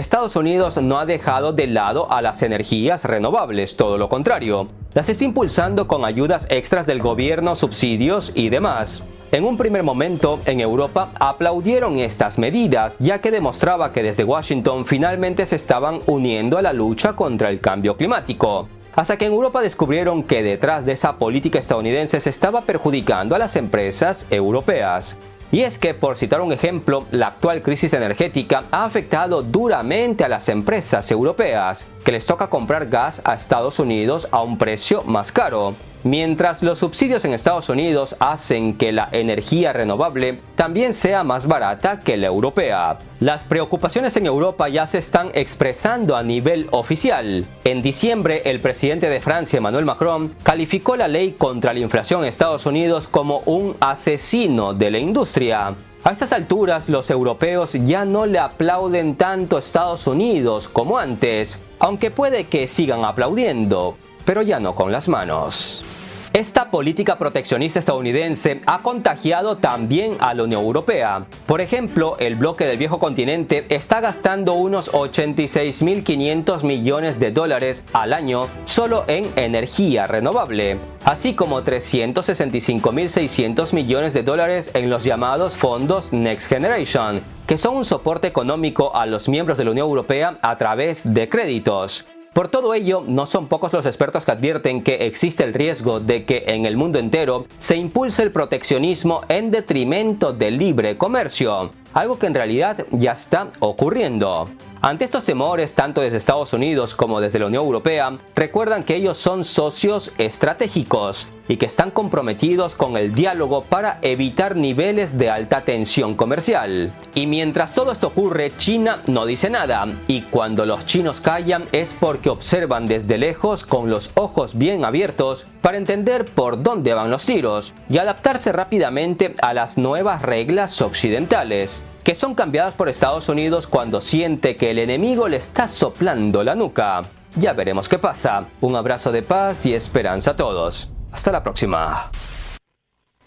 no ha dejado de lado a las energías renovables, todo lo contrario. Las está impulsando con ayudas extras del gobierno, subsidios y demás. En un primer momento, en Europa aplaudieron estas medidas, ya que demostraba que desde Washington finalmente se estaban uniendo a la lucha contra el cambio climático. Hasta que en Europa descubrieron que detrás de esa política estadounidense se estaba perjudicando a las empresas europeas. Y es que, por citar un ejemplo, la actual crisis energética ha afectado duramente a las empresas europeas, que les toca comprar gas a Estados Unidos a un precio más caro. Mientras los subsidios en Estados Unidos hacen que la energía renovable también sea más barata que la europea. Las preocupaciones en Europa ya se están expresando a nivel oficial. En diciembre, el presidente de Francia, Emmanuel Macron, calificó la ley contra la inflación en Estados Unidos como un asesino de la industria. A estas alturas, los europeos ya no le aplauden tanto a Estados Unidos como antes, aunque puede que sigan aplaudiendo, pero ya no con las manos. Esta política proteccionista estadounidense ha contagiado también a la Unión Europea. Por ejemplo, el bloque del viejo continente está gastando unos 86.500 millones de dólares al año solo en energía renovable, así como 365.600 millones de dólares en los llamados fondos Next Generation, que son un soporte económico a los miembros de la Unión Europea a través de créditos. Por todo ello, no son pocos los expertos que advierten que existe el riesgo de que en el mundo entero se impulse el proteccionismo en detrimento del libre comercio, algo que en realidad ya está ocurriendo. Ante estos temores, tanto desde Estados Unidos como desde la Unión Europea, recuerdan que ellos son socios estratégicos y que están comprometidos con el diálogo para evitar niveles de alta tensión comercial. Y mientras todo esto ocurre, China no dice nada, y cuando los chinos callan es porque observan desde lejos con los ojos bien abiertos para entender por dónde van los tiros y adaptarse rápidamente a las nuevas reglas occidentales, que son cambiadas por Estados Unidos cuando siente que el enemigo le está soplando la nuca. Ya veremos qué pasa. Un abrazo de paz y esperanza a todos. Hasta la próxima.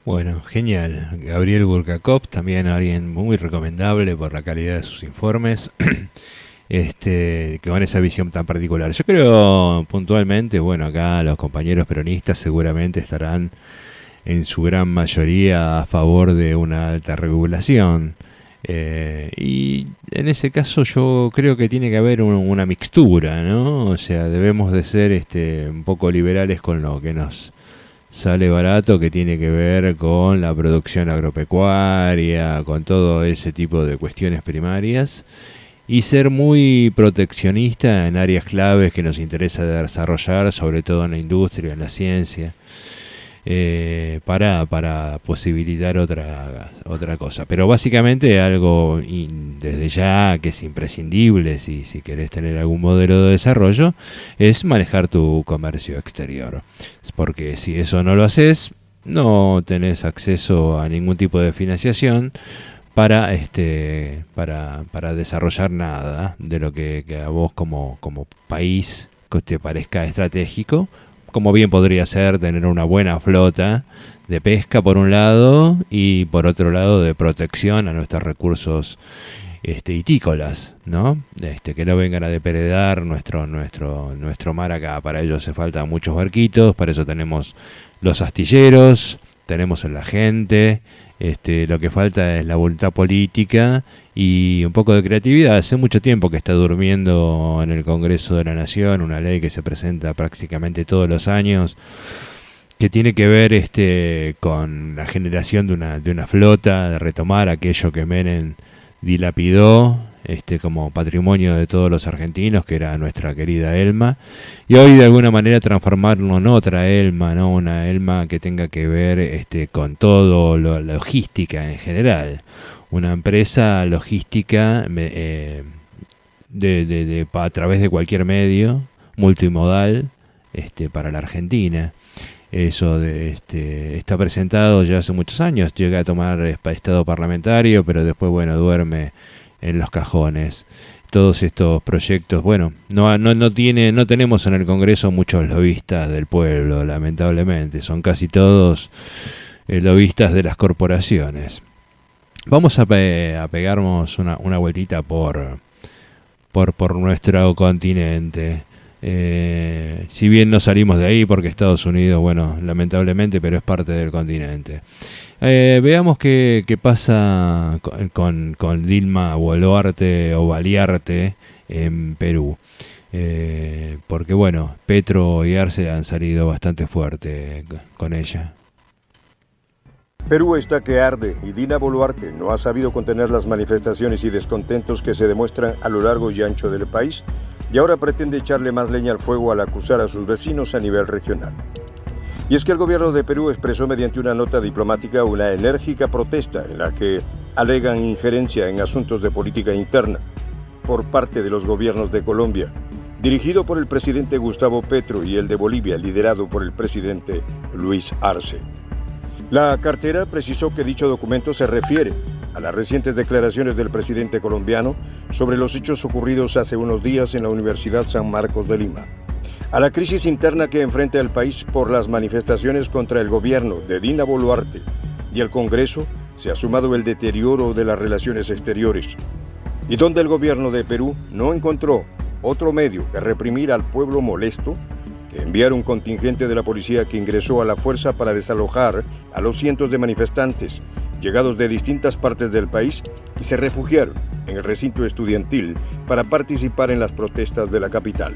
Bueno, genial. Gabriel Burkakov, también alguien muy recomendable por la calidad de sus informes. Con esa visión tan particular. Yo creo puntualmente, bueno, acá los compañeros peronistas seguramente estarán en su gran mayoría a favor de una alta regulación. Y en ese caso yo creo que tiene que haber una mixtura, ¿no? O sea, debemos de ser un poco liberales con lo que nos sale barato, que tiene que ver con la producción agropecuaria, con todo ese tipo de cuestiones primarias, y ser muy proteccionista en áreas claves que nos interesa desarrollar, sobre todo en la industria, en la ciencia. para posibilitar otra cosa. Pero básicamente algo desde ya que es imprescindible si querés tener algún modelo de desarrollo es manejar tu comercio exterior. Porque si eso no lo haces, no tenés acceso a ningún tipo de financiación para desarrollar nada de lo que a vos como país que te parezca estratégico, como bien podría ser tener una buena flota de pesca por un lado y por otro lado de protección a nuestros recursos hitícolas, ¿no? Que no vengan a depredar nuestro mar acá. Para ello hace falta muchos barquitos, para eso tenemos los astilleros, tenemos la gente, lo que falta es la voluntad política y un poco de creatividad. Hace mucho tiempo que está durmiendo en el Congreso de la Nación una ley que se presenta prácticamente todos los años, que tiene que ver con la generación de una flota, de retomar aquello que Menem dilapidó como patrimonio de todos los argentinos, que era nuestra querida Elma, y hoy de alguna manera transformarlo en otra Elma, ¿no? Una Elma que tenga que ver con todo la logística en general, una empresa logística a través de cualquier medio multimodal para la Argentina. Eso está presentado ya hace muchos años, llega a tomar estado parlamentario, pero después duerme en los cajones. Todos estos proyectos, no tenemos en el Congreso muchos lobistas del pueblo, lamentablemente, son casi todos lobistas de las corporaciones. Vamos a pegarnos una vueltita por nuestro continente. Si bien no salimos de ahí porque Estados Unidos, lamentablemente, pero es parte del continente. Veamos qué pasa con Dilma Boluarte o Baliarte en Perú. Porque Petro y Arce han salido bastante fuerte con ella. Perú está que arde y Dina Boluarte no ha sabido contener las manifestaciones y descontentos que se demuestran a lo largo y ancho del país y ahora pretende echarle más leña al fuego al acusar a sus vecinos a nivel regional. Y es que el gobierno de Perú expresó mediante una nota diplomática una enérgica protesta en la que alegan injerencia en asuntos de política interna por parte de los gobiernos de Colombia, dirigido por el presidente Gustavo Petro, y el de Bolivia, liderado por el presidente Luis Arce. La cartera precisó que dicho documento se refiere a las recientes declaraciones del presidente colombiano sobre los hechos ocurridos hace unos días en la Universidad San Marcos de Lima, a la crisis interna que enfrenta el país por las manifestaciones contra el gobierno de Dina Boluarte, y el Congreso se ha sumado el deterioro de las relaciones exteriores, y donde el gobierno de Perú no encontró otro medio que reprimir al pueblo molesto que enviar un contingente de la policía que ingresó a la fuerza para desalojar a los cientos de manifestantes llegados de distintas partes del país y se refugiaron en el recinto estudiantil para participar en las protestas de la capital.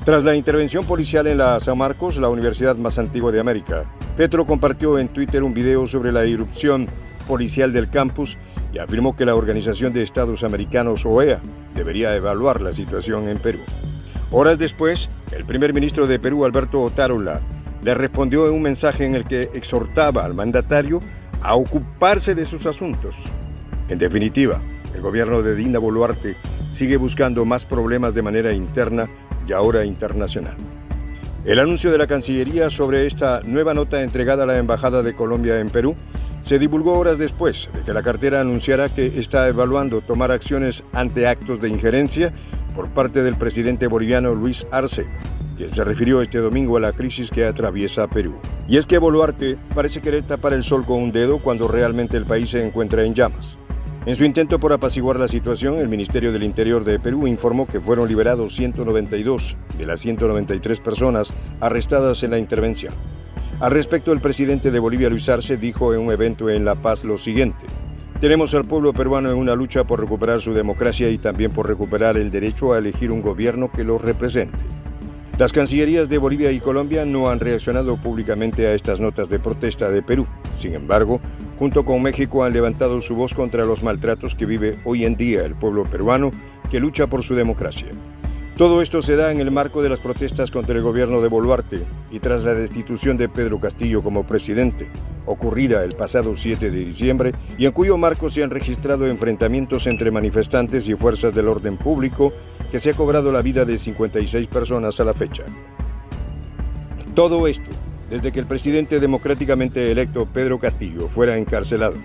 Tras la intervención policial en la San Marcos, la universidad más antigua de América, Petro compartió en Twitter un video sobre la irrupción policial del campus y afirmó que la Organización de Estados Americanos, OEA, debería evaluar la situación en Perú. Horas después, el primer ministro de Perú, Alberto Otárola, le respondió en un mensaje en el que exhortaba al mandatario a ocuparse de sus asuntos. En definitiva, el gobierno de Dina Boluarte sigue buscando más problemas de manera interna y ahora internacional. El anuncio de la Cancillería sobre esta nueva nota entregada a la Embajada de Colombia en Perú se divulgó horas después de que la cartera anunciara que está evaluando tomar acciones ante actos de injerencia por parte del presidente boliviano Luis Arce, quien se refirió este domingo a la crisis que atraviesa Perú. Y es que Boluarte parece querer tapar el sol con un dedo cuando realmente el país se encuentra en llamas. En su intento por apaciguar la situación, el Ministerio del Interior de Perú informó que fueron liberados 192 de las 193 personas arrestadas en la intervención. Al respecto, el presidente de Bolivia, Luis Arce, dijo en un evento en La Paz lo siguiente: tenemos al pueblo peruano en una lucha por recuperar su democracia y también por recuperar el derecho a elegir un gobierno que los represente. Las cancillerías de Bolivia y Colombia no han reaccionado públicamente a estas notas de protesta de Perú. Sin embargo, junto con México han levantado su voz contra los maltratos que vive hoy en día el pueblo peruano que lucha por su democracia. Todo esto se da en el marco de las protestas contra el gobierno de Boluarte y tras la destitución de Pedro Castillo como presidente, ocurrida el pasado 7 de diciembre, y en cuyo marco se han registrado enfrentamientos entre manifestantes y fuerzas del orden público que se ha cobrado la vida de 56 personas a la fecha. Todo esto desde que el presidente democráticamente electo Pedro Castillo fuera encarcelado.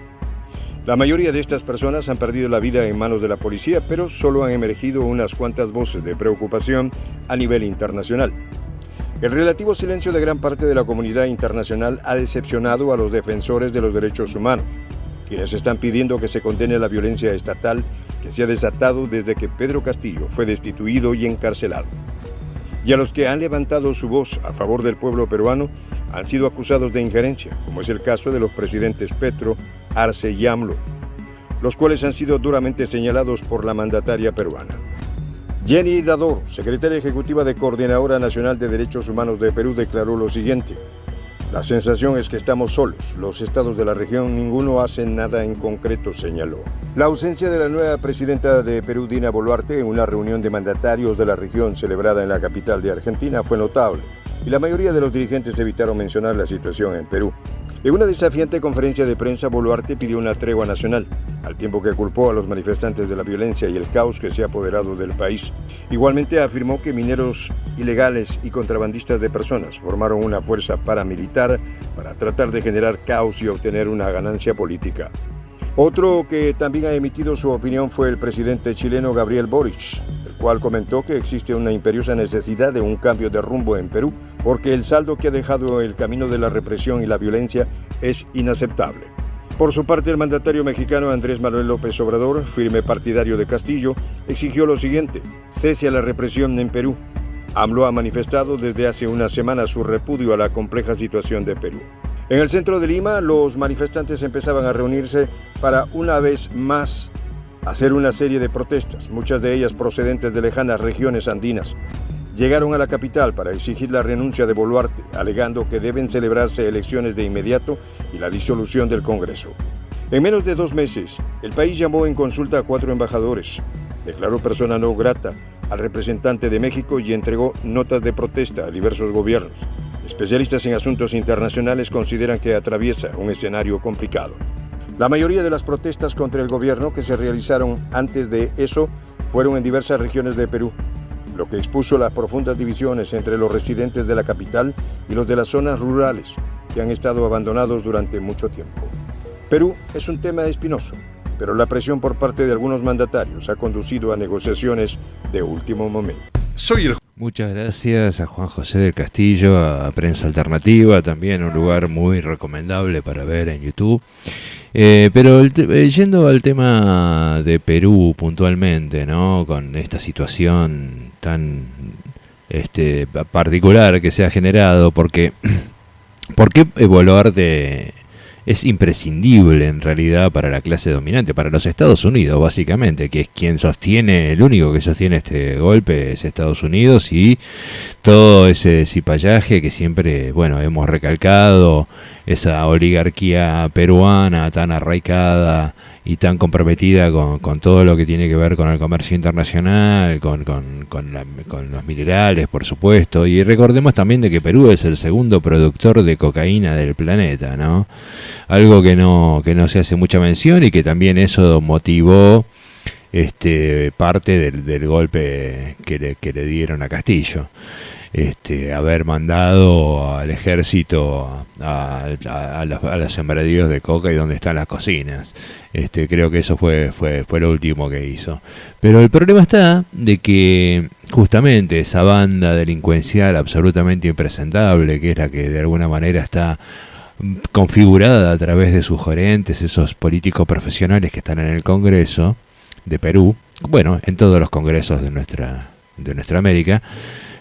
La mayoría de estas personas han perdido la vida en manos de la policía, pero solo han emergido unas cuantas voces de preocupación a nivel internacional. El relativo silencio de gran parte de la comunidad internacional ha decepcionado a los defensores de los derechos humanos, quienes están pidiendo que se condene la violencia estatal que se ha desatado desde que Pedro Castillo fue destituido y encarcelado. Y a los que han levantado su voz a favor del pueblo peruano han sido acusados de injerencia, como es el caso de los presidentes Petro, Arce y AMLO, los cuales han sido duramente señalados por la mandataria peruana. Jenny Dador, secretaria ejecutiva de Coordinadora Nacional de Derechos Humanos de Perú, declaró lo siguiente: la sensación es que estamos solos. Los estados de la región, ninguno hace nada en concreto, señaló. La ausencia de la nueva presidenta de Perú, Dina Boluarte, en una reunión de mandatarios de la región celebrada en la capital de Argentina fue notable, y la mayoría de los dirigentes evitaron mencionar la situación en Perú. En una desafiante conferencia de prensa, Boluarte pidió una tregua nacional, al tiempo que culpó a los manifestantes de la violencia y el caos que se ha apoderado del país. Igualmente afirmó que mineros ilegales y contrabandistas de personas formaron una fuerza paramilitar para tratar de generar caos y obtener una ganancia política. Otro que también ha emitido su opinión fue el presidente chileno Gabriel Boric, el cual comentó que existe una imperiosa necesidad de un cambio de rumbo en Perú, porque el saldo que ha dejado el camino de la represión y la violencia es inaceptable. Por su parte, el mandatario mexicano Andrés Manuel López Obrador, firme partidario de Castillo, exigió lo siguiente: cese a la represión en Perú. AMLO ha manifestado desde hace una semana su repudio a la compleja situación de Perú. En el centro de Lima, los manifestantes empezaban a reunirse para una vez más hacer una serie de protestas, muchas de ellas procedentes de lejanas regiones andinas. Llegaron a la capital para exigir la renuncia de Boluarte, alegando que deben celebrarse elecciones de inmediato y la disolución del Congreso. En menos de 2 meses, el país llamó en consulta a 4 embajadores, declaró persona no grata al representante de México y entregó notas de protesta a diversos gobiernos. Especialistas en asuntos internacionales consideran que atraviesa un escenario complicado. La mayoría de las protestas contra el gobierno que se realizaron antes de eso fueron en diversas regiones de Perú, lo que expuso las profundas divisiones entre los residentes de la capital y los de las zonas rurales, que han estado abandonados durante mucho tiempo. Perú es un tema espinoso, pero la presión por parte de algunos mandatarios ha conducido a negociaciones de último momento. Muchas gracias a Juan José del Castillo, a Prensa Alternativa, también un lugar muy recomendable para ver en YouTube. Pero yendo al tema de Perú puntualmente, ¿no? Con esta situación tan particular que se ha generado, ¿por qué Boluarte es imprescindible en realidad para la clase dominante, para los Estados Unidos básicamente, que es quien sostiene, el único que sostiene este golpe es Estados Unidos, y todo ese cipallaje que siempre, bueno, hemos recalcado, esa oligarquía peruana tan arraigada y tan comprometida con todo lo que tiene que ver con el comercio internacional, con los minerales, por supuesto. Y recordemos también de que Perú es el segundo productor de cocaína del planeta, ¿no? Algo que no se hace mucha mención, y que también eso motivó parte del golpe que le dieron a Castillo. Haber mandado al ejército a los sembradíos de coca y donde están las cocinas. Creo que eso fue lo último que hizo. Pero el problema está de que justamente esa banda delincuencial absolutamente impresentable, que es la que de alguna manera está configurada a través de sus gerentes, esos políticos profesionales que están en el Congreso de Perú, bueno, en todos los congresos de nuestra América,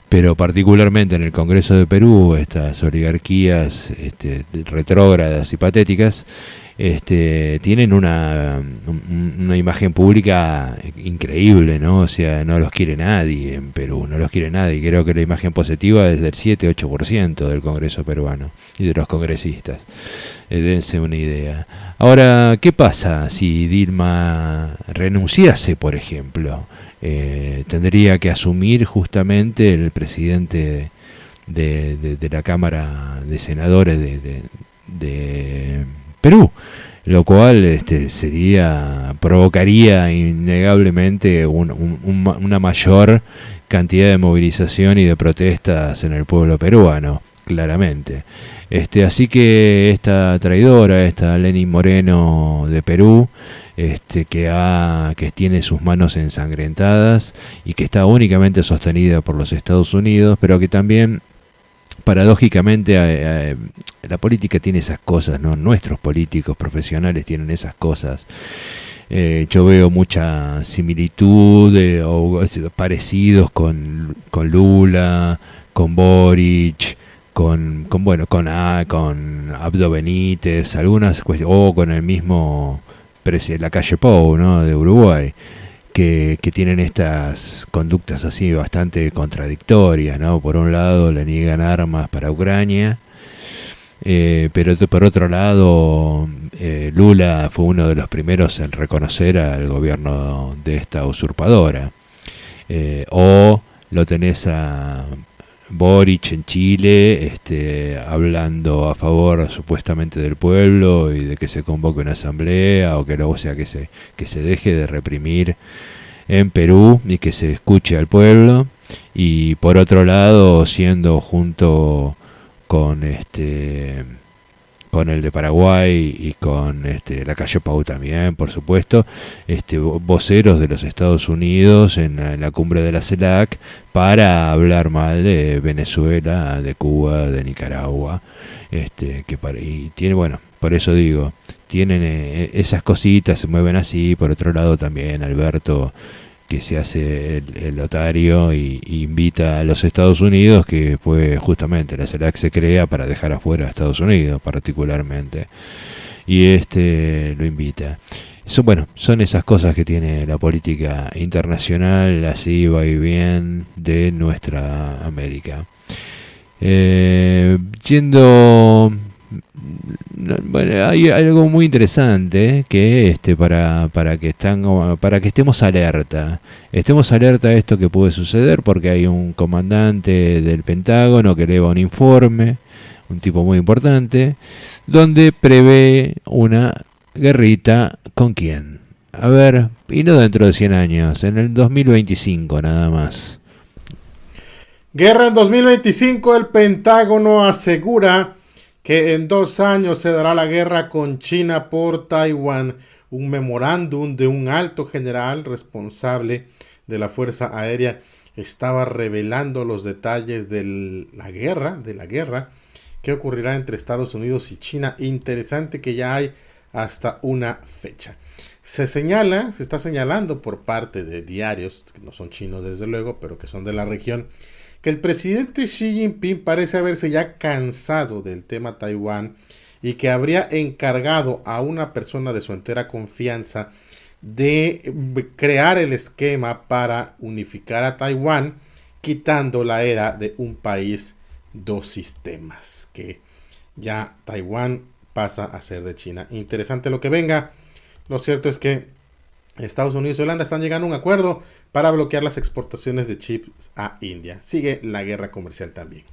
pero particularmente en el Congreso de Perú, estas oligarquías retrógradas y patéticas tienen una imagen pública increíble, ¿no? O sea, no los quiere nadie en Perú, no los quiere nadie. Creo que la imagen positiva es del 7-8% del Congreso peruano y de los congresistas. dense una idea. Ahora, ¿qué pasa si Dilma renunciase, por ejemplo? Tendría que asumir justamente el presidente de la Cámara de Senadores de Perú, lo cual provocaría innegablemente una mayor cantidad de movilización y de protestas en el pueblo peruano, claramente. Así que esta traidora, esta Lenín Moreno de Perú, que tiene sus manos ensangrentadas y que está únicamente sostenida por los Estados Unidos, pero que también, paradójicamente, la política tiene esas cosas, ¿no? Nuestros políticos profesionales tienen esas cosas. Yo veo mucha similitud o parecidos con Lula, con Boric, con Abdo Benítez, algunas cuestiones, o con el mismo Lacalle Pou, ¿no? De Uruguay, que tienen estas conductas así bastante contradictorias, ¿no? Por un lado le niegan armas para Ucrania, pero por otro lado Lula fue uno de los primeros en reconocer al gobierno de esta usurpadora. O lo tenés a Boric en Chile, hablando a favor supuestamente del pueblo y de que se convoque una asamblea, o que luego sea que se deje de reprimir en Perú y que se escuche al pueblo. Y por otro lado, siendo junto con el de Paraguay y con Lacalle Pou también, por supuesto, voceros de los Estados Unidos en la cumbre de la CELAC para hablar mal de Venezuela, de Cuba, de Nicaragua, y tiene, bueno, por eso digo, tienen esas cositas, se mueven así. Por otro lado también Alberto, que se hace el lotario y invita a los Estados Unidos, que fue justamente la CELAC se crea para dejar afuera a Estados Unidos particularmente, y lo invita. Son esas cosas que tiene la política internacional, así va y bien, de nuestra América. Bueno, hay algo muy interesante que para que estemos alerta a esto que puede suceder, porque hay un comandante del Pentágono que eleva un informe, un tipo muy importante, donde prevé una guerrita. ¿Con quién? A ver, y no dentro de 100 años, en el 2025 nada más. Guerra en 2025, el Pentágono asegura que en 2 años se dará la guerra con China por Taiwán. Un memorándum de un alto general responsable de la Fuerza Aérea estaba revelando los detalles de la guerra que ocurrirá entre Estados Unidos y China. Interesante que ya hay hasta una fecha. Se está señalando por parte de diarios, que no son chinos desde luego, pero que son de la región, que el presidente Xi Jinping parece haberse ya cansado del tema Taiwán y que habría encargado a una persona de su entera confianza de crear el esquema para unificar a Taiwán, quitando la era de un país, 2 sistemas, que ya Taiwán pasa a ser de China. Interesante lo que venga. Lo cierto es que Estados Unidos y Holanda están llegando a un acuerdo para bloquear las exportaciones de chips a India. Sigue la guerra comercial también.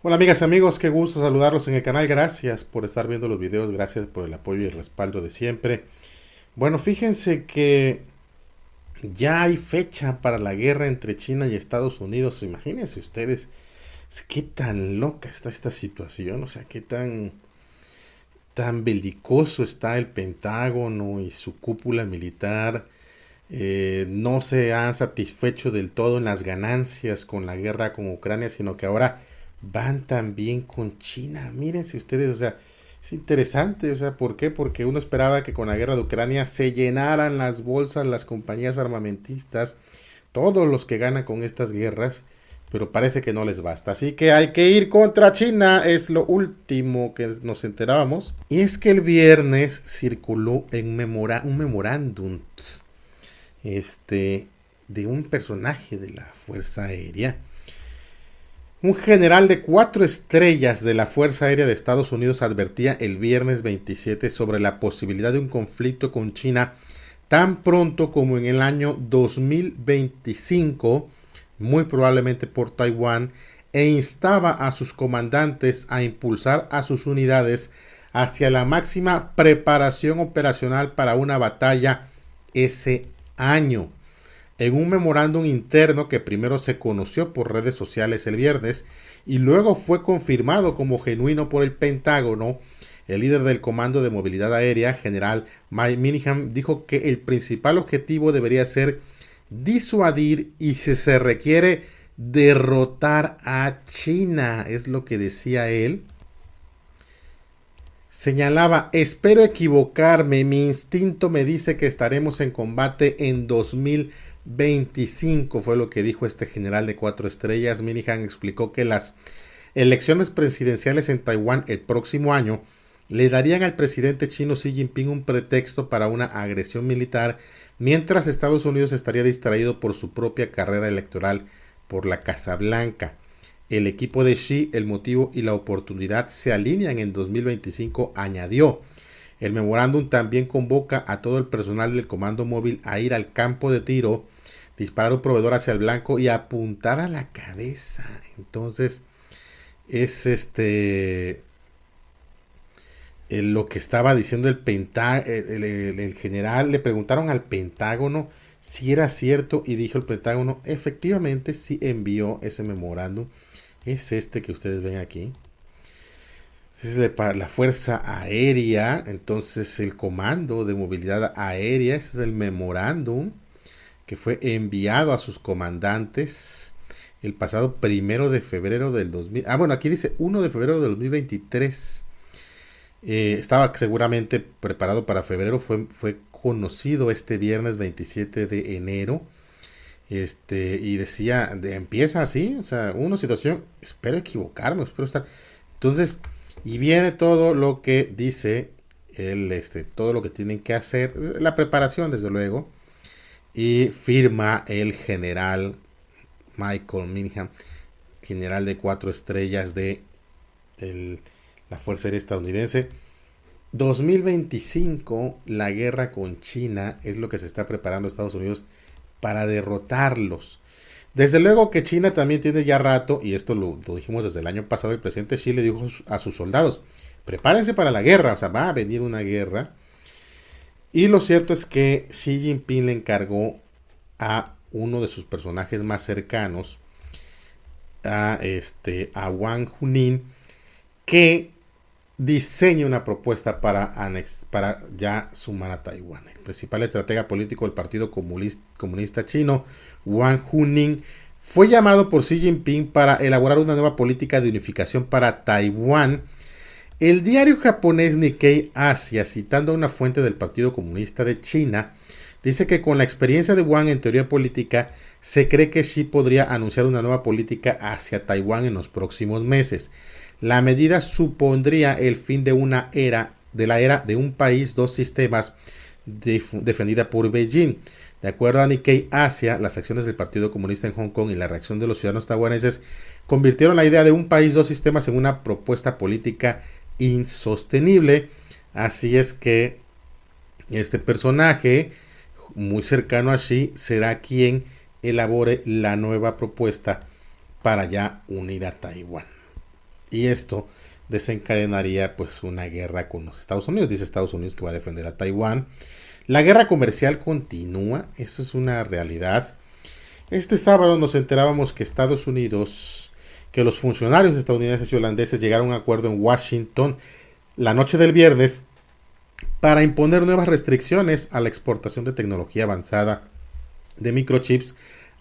Hola amigas y amigos, qué gusto saludarlos en el canal. Gracias por estar viendo los videos, gracias por el apoyo y el respaldo de siempre. Bueno, fíjense que ya hay fecha para la guerra entre China y Estados Unidos. Imagínense ustedes qué tan loca está esta situación, o sea, qué tan belicoso está el Pentágono y su cúpula militar. No se han satisfecho del todo en las ganancias con la guerra con Ucrania, sino que ahora van también con China. Mírense ustedes, o sea, es interesante, o sea, ¿por qué? Porque uno esperaba que con la guerra de Ucrania se llenaran las bolsas las compañías armamentistas, todos los que ganan con estas guerras, pero parece que no les basta. Así que hay que ir contra China, es lo último que nos enterábamos. Y es que el viernes circuló un memorándum de un personaje de la Fuerza Aérea. Un general de 4 estrellas de la Fuerza Aérea de Estados Unidos advertía el viernes 27 sobre la posibilidad de un conflicto con China tan pronto como en el año 2025, muy probablemente por Taiwán, e instaba a sus comandantes a impulsar a sus unidades hacia la máxima preparación operacional para una batalla ese año. En un memorándum interno que primero se conoció por redes sociales el viernes y luego fue confirmado como genuino por el Pentágono, el líder del Comando de Movilidad Aérea, general Mike Minihan, dijo que el principal objetivo debería ser disuadir y, si se requiere, derrotar a China, es lo que decía él. Señalaba: espero equivocarme, mi instinto me dice que estaremos en combate en 2025, fue lo que dijo este general de 4 estrellas. Minihan explicó que las elecciones presidenciales en Taiwán el próximo año le darían al presidente chino Xi Jinping un pretexto para una agresión militar, mientras Estados Unidos estaría distraído por su propia carrera electoral por la Casa Blanca. El equipo de Xi, el motivo y la oportunidad se alinean en 2025, añadió. El memorándum también convoca a todo el personal del comando móvil a ir al campo de tiro, disparar un proveedor hacia el blanco y apuntar a la cabeza. Entonces, es lo que estaba diciendo el general. Le preguntaron al Pentágono si era cierto y dijo el Pentágono: efectivamente sí envió ese memorándum. Es que ustedes ven aquí. Es para la Fuerza Aérea. Entonces el Comando de Movilidad Aérea, ese es el memorándum que fue enviado a sus comandantes el pasado 1 de febrero del 2000. Bueno, aquí dice 1 de febrero del 2023. Estaba seguramente preparado para febrero, fue conocido este viernes 27 de enero, y decía, empieza así, o sea, una situación, espero equivocarme, espero estar, entonces, y viene todo lo que dice, todo lo que tienen que hacer, la preparación desde luego, y firma el general Michael Minihan, general de 4 estrellas de la Fuerza Aérea estadounidense. 2025, la guerra con China es lo que se está preparando Estados Unidos para derrotarlos. Desde luego que China también tiene ya rato, y esto lo dijimos desde el año pasado, el presidente Xi le dijo a sus soldados: prepárense para la guerra, o sea, va a venir una guerra. Y lo cierto es que Xi Jinping le encargó a uno de sus personajes más cercanos, a Wang Hunin, que diseña una propuesta para ya sumar a Taiwán. El principal estratega político del Partido Comunista Chino, Wang Hunin, fue llamado por Xi Jinping para elaborar una nueva política de unificación para Taiwán. El diario japonés Nikkei Asia, citando a una fuente del Partido Comunista de China, dice que con la experiencia de Wang en teoría política, se cree que Xi podría anunciar una nueva política hacia Taiwán en los próximos meses. La medida supondría el fin de la era de un país, dos sistemas, defendida por Beijing. De acuerdo a Nikkei Asia, las acciones del Partido Comunista en Hong Kong y la reacción de los ciudadanos taiwaneses convirtieron la idea de un país, dos sistemas en una propuesta política insostenible. Así es que este personaje, muy cercano a Xi, será quien elabore la nueva propuesta para ya unir a Taiwán. Y esto desencadenaría pues una guerra con los Estados Unidos. Dice Estados Unidos que va a defender a Taiwán. La guerra comercial continúa, eso es una realidad. Este sábado nos enterábamos que que los funcionarios estadounidenses y holandeses llegaron a un acuerdo en Washington la noche del viernes para imponer nuevas restricciones a la exportación de tecnología avanzada de microchips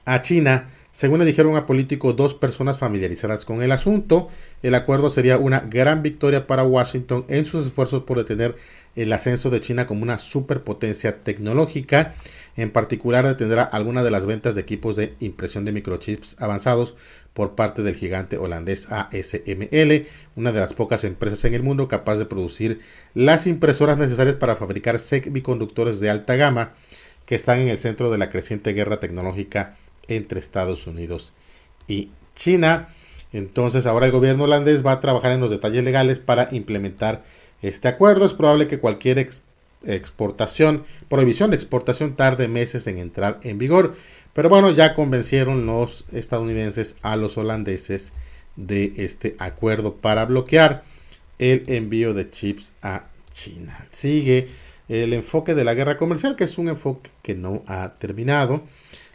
a China, Según le dijeron a Político 2 personas familiarizadas con el asunto, el acuerdo sería una gran victoria para Washington en sus esfuerzos por detener el ascenso de China como una superpotencia tecnológica. En particular, detendrá algunas de las ventas de equipos de impresión de microchips avanzados por parte del gigante holandés ASML, una de las pocas empresas en el mundo capaz de producir las impresoras necesarias para fabricar semiconductores de alta gama que están en el centro de la creciente guerra tecnológica entre Estados Unidos y China. Entonces ahora el gobierno holandés va a trabajar en los detalles legales para implementar este acuerdo. Es probable que cualquier prohibición de exportación tarde meses en entrar en vigor. Pero bueno, ya convencieron los estadounidenses a los holandeses de este acuerdo para bloquear el envío de chips a China. Sigue el enfoque de la guerra comercial, que es un enfoque que no ha terminado.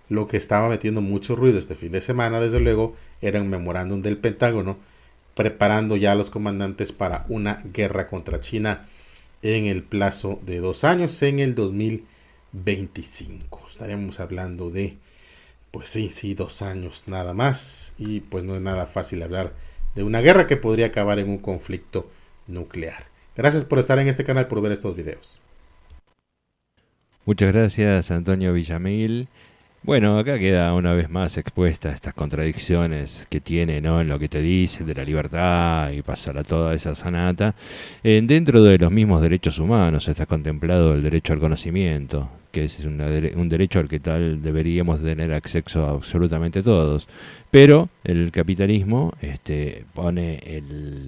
Lo que estaba metiendo mucho ruido este fin de semana, desde luego, era un memorándum del Pentágono preparando ya a los comandantes para una guerra contra China en el plazo de 2 años, en el 2025. Estaremos hablando de, pues sí, 2 años nada más. Y pues no es nada fácil hablar de una guerra que podría acabar en un conflicto nuclear. Gracias por estar en este canal, por ver estos videos. Muchas gracias, Antonio Villamil. Bueno, acá queda una vez más expuesta estas contradicciones que tiene, ¿no?, en lo que te dice de la libertad y pasar a toda esa sanata. Dentro de los mismos derechos humanos está contemplado el derecho al conocimiento, que es un derecho al que tal deberíamos tener acceso a absolutamente todos. Pero el capitalismo pone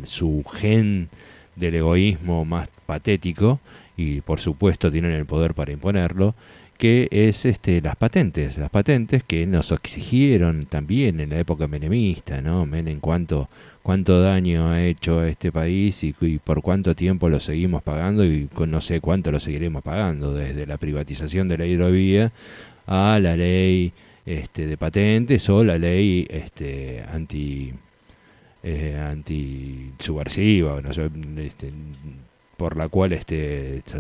su gen del egoísmo más patético, y por supuesto tienen el poder para imponerlo, que es las patentes que nos exigieron también en la época menemista, ¿no? Menem cuánto daño ha hecho a este país y por cuánto tiempo lo seguimos pagando, y no sé cuánto lo seguiremos pagando, desde la privatización de la hidrovía a la ley de patentes o la ley anti-subversiva, no sé, por la cual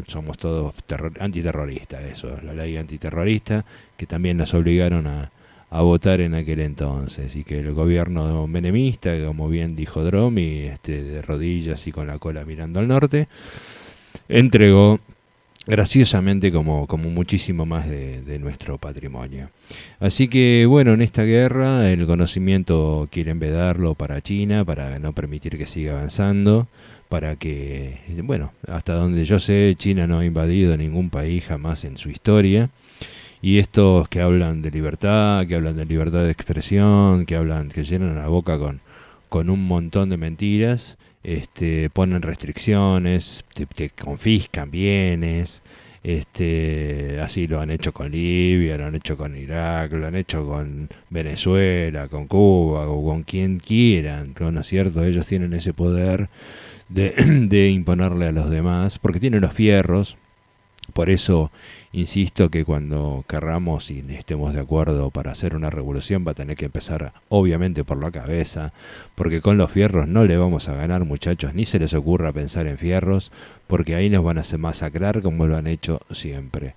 somos todos antiterroristas. Eso es la ley antiterrorista, que también nos obligaron a votar en aquel entonces, y que el gobierno menemista, como bien dijo Dromi, de rodillas y con la cola mirando al norte, entregó graciosamente como muchísimo más de nuestro patrimonio. Así que bueno, en esta guerra el conocimiento quieren vedarlo para China, para no permitir que siga avanzando, para que, bueno, hasta donde yo sé, China no ha invadido ningún país jamás en su historia. Y estos que hablan de libertad, que hablan de libertad de expresión, que llenan la boca con un montón de mentiras, ponen restricciones, te confiscan bienes, así lo han hecho con Libia, lo han hecho con Irak, lo han hecho con Venezuela, con Cuba o con quien quieran, ¿no es cierto? Ellos tienen ese poder de imponerle a los demás, porque tienen los fierros. Por eso insisto que cuando querramos y estemos de acuerdo para hacer una revolución, va a tener que empezar obviamente por la cabeza, porque con los fierros no le vamos a ganar, muchachos, ni se les ocurra pensar en fierros, porque ahí nos van a masacrar como lo han hecho siempre.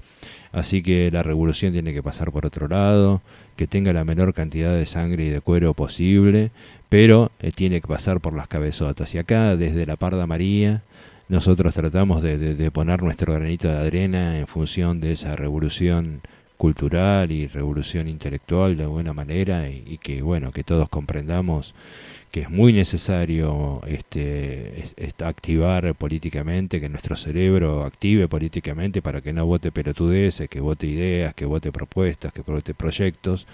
Así que la revolución tiene que pasar por otro lado, que tenga la menor cantidad de sangre y de cuero posible, pero tiene que pasar por las cabezotas. Y acá, desde la Parda María, nosotros tratamos de poner nuestro granito de arena en función de esa revolución cultural y revolución intelectual de alguna manera, y que bueno, que todos comprendamos que es muy necesario activar políticamente, que nuestro cerebro active políticamente para que no vote pelotudeces, que vote ideas, que vote propuestas, que vote proyectos,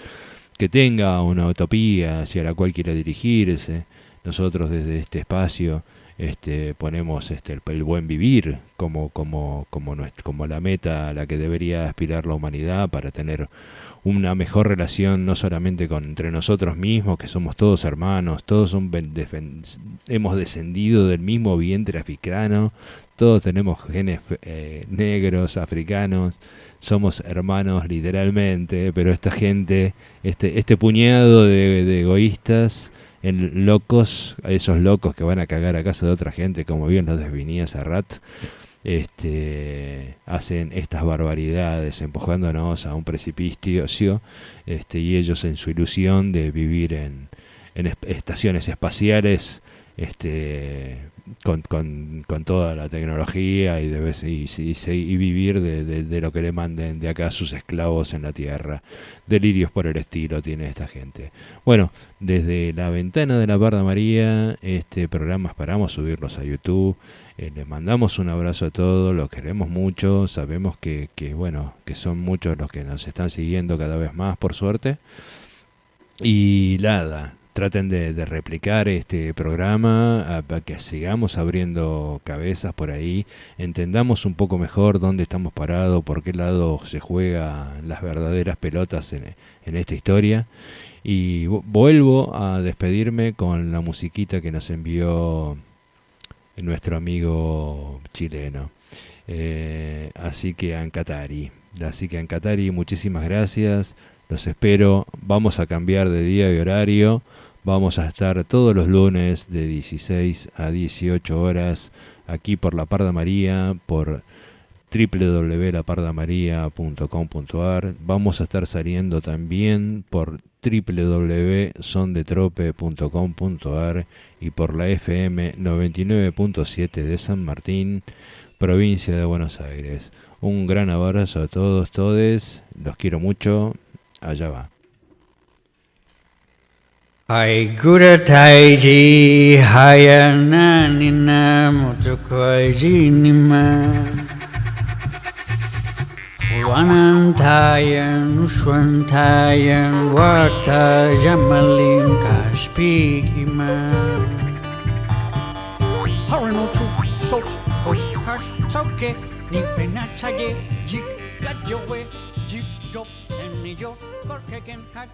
que tenga una utopía hacia la cual quiera dirigirse. Nosotros desde este espacio ponemos el buen vivir como la meta a la que debería aspirar la humanidad, para tener una mejor relación no solamente entre nosotros mismos, que somos todos hermanos, todos hemos descendido del mismo vientre africano, todos tenemos genes negros, africanos, somos hermanos literalmente, pero esta gente, este puñado de egoístas, locos, esos locos que van a cagar a casa de otra gente, como bien lo definía Serrat, hacen estas barbaridades empujándonos a un precipicio, y ellos en su ilusión de vivir en estaciones espaciales, con toda la tecnología y vivir de lo que le manden de acá sus esclavos en la tierra. Delirios por el estilo tiene esta gente. Bueno, desde la ventana de la Parda María, este programa esperamos subirlos a YouTube. Les mandamos un abrazo a todos, los queremos mucho, sabemos que son muchos los que nos están siguiendo cada vez más, por suerte. Y nada, traten de replicar este programa para que sigamos abriendo cabezas por ahí, entendamos un poco mejor dónde estamos parados, por qué lado se juegan las verdaderas pelotas en esta historia. Y vuelvo a despedirme con la musiquita que nos envió nuestro amigo chileno. Así que Ancatari, muchísimas gracias. Los espero. Vamos a cambiar de día y horario. Vamos a estar todos los lunes de 16 a 18 horas aquí por La Parda María, por www.lapardamaria.com.ar. Vamos a estar saliendo también por www.sondetrope.com.ar y por la FM 99.7 de San Martín, provincia de Buenos Aires. Un gran abrazo a todos, todes. Los quiero mucho. Allá va. Hai gura taiji hayana nina mutukoiji nima Wanantayan Ushwantayan Wata Jamalin Kashpikima Haranochu Sos Hoshkash Soke Nipenachaye Jik Gajowe Jik Jop Eniyo Korkegen Hak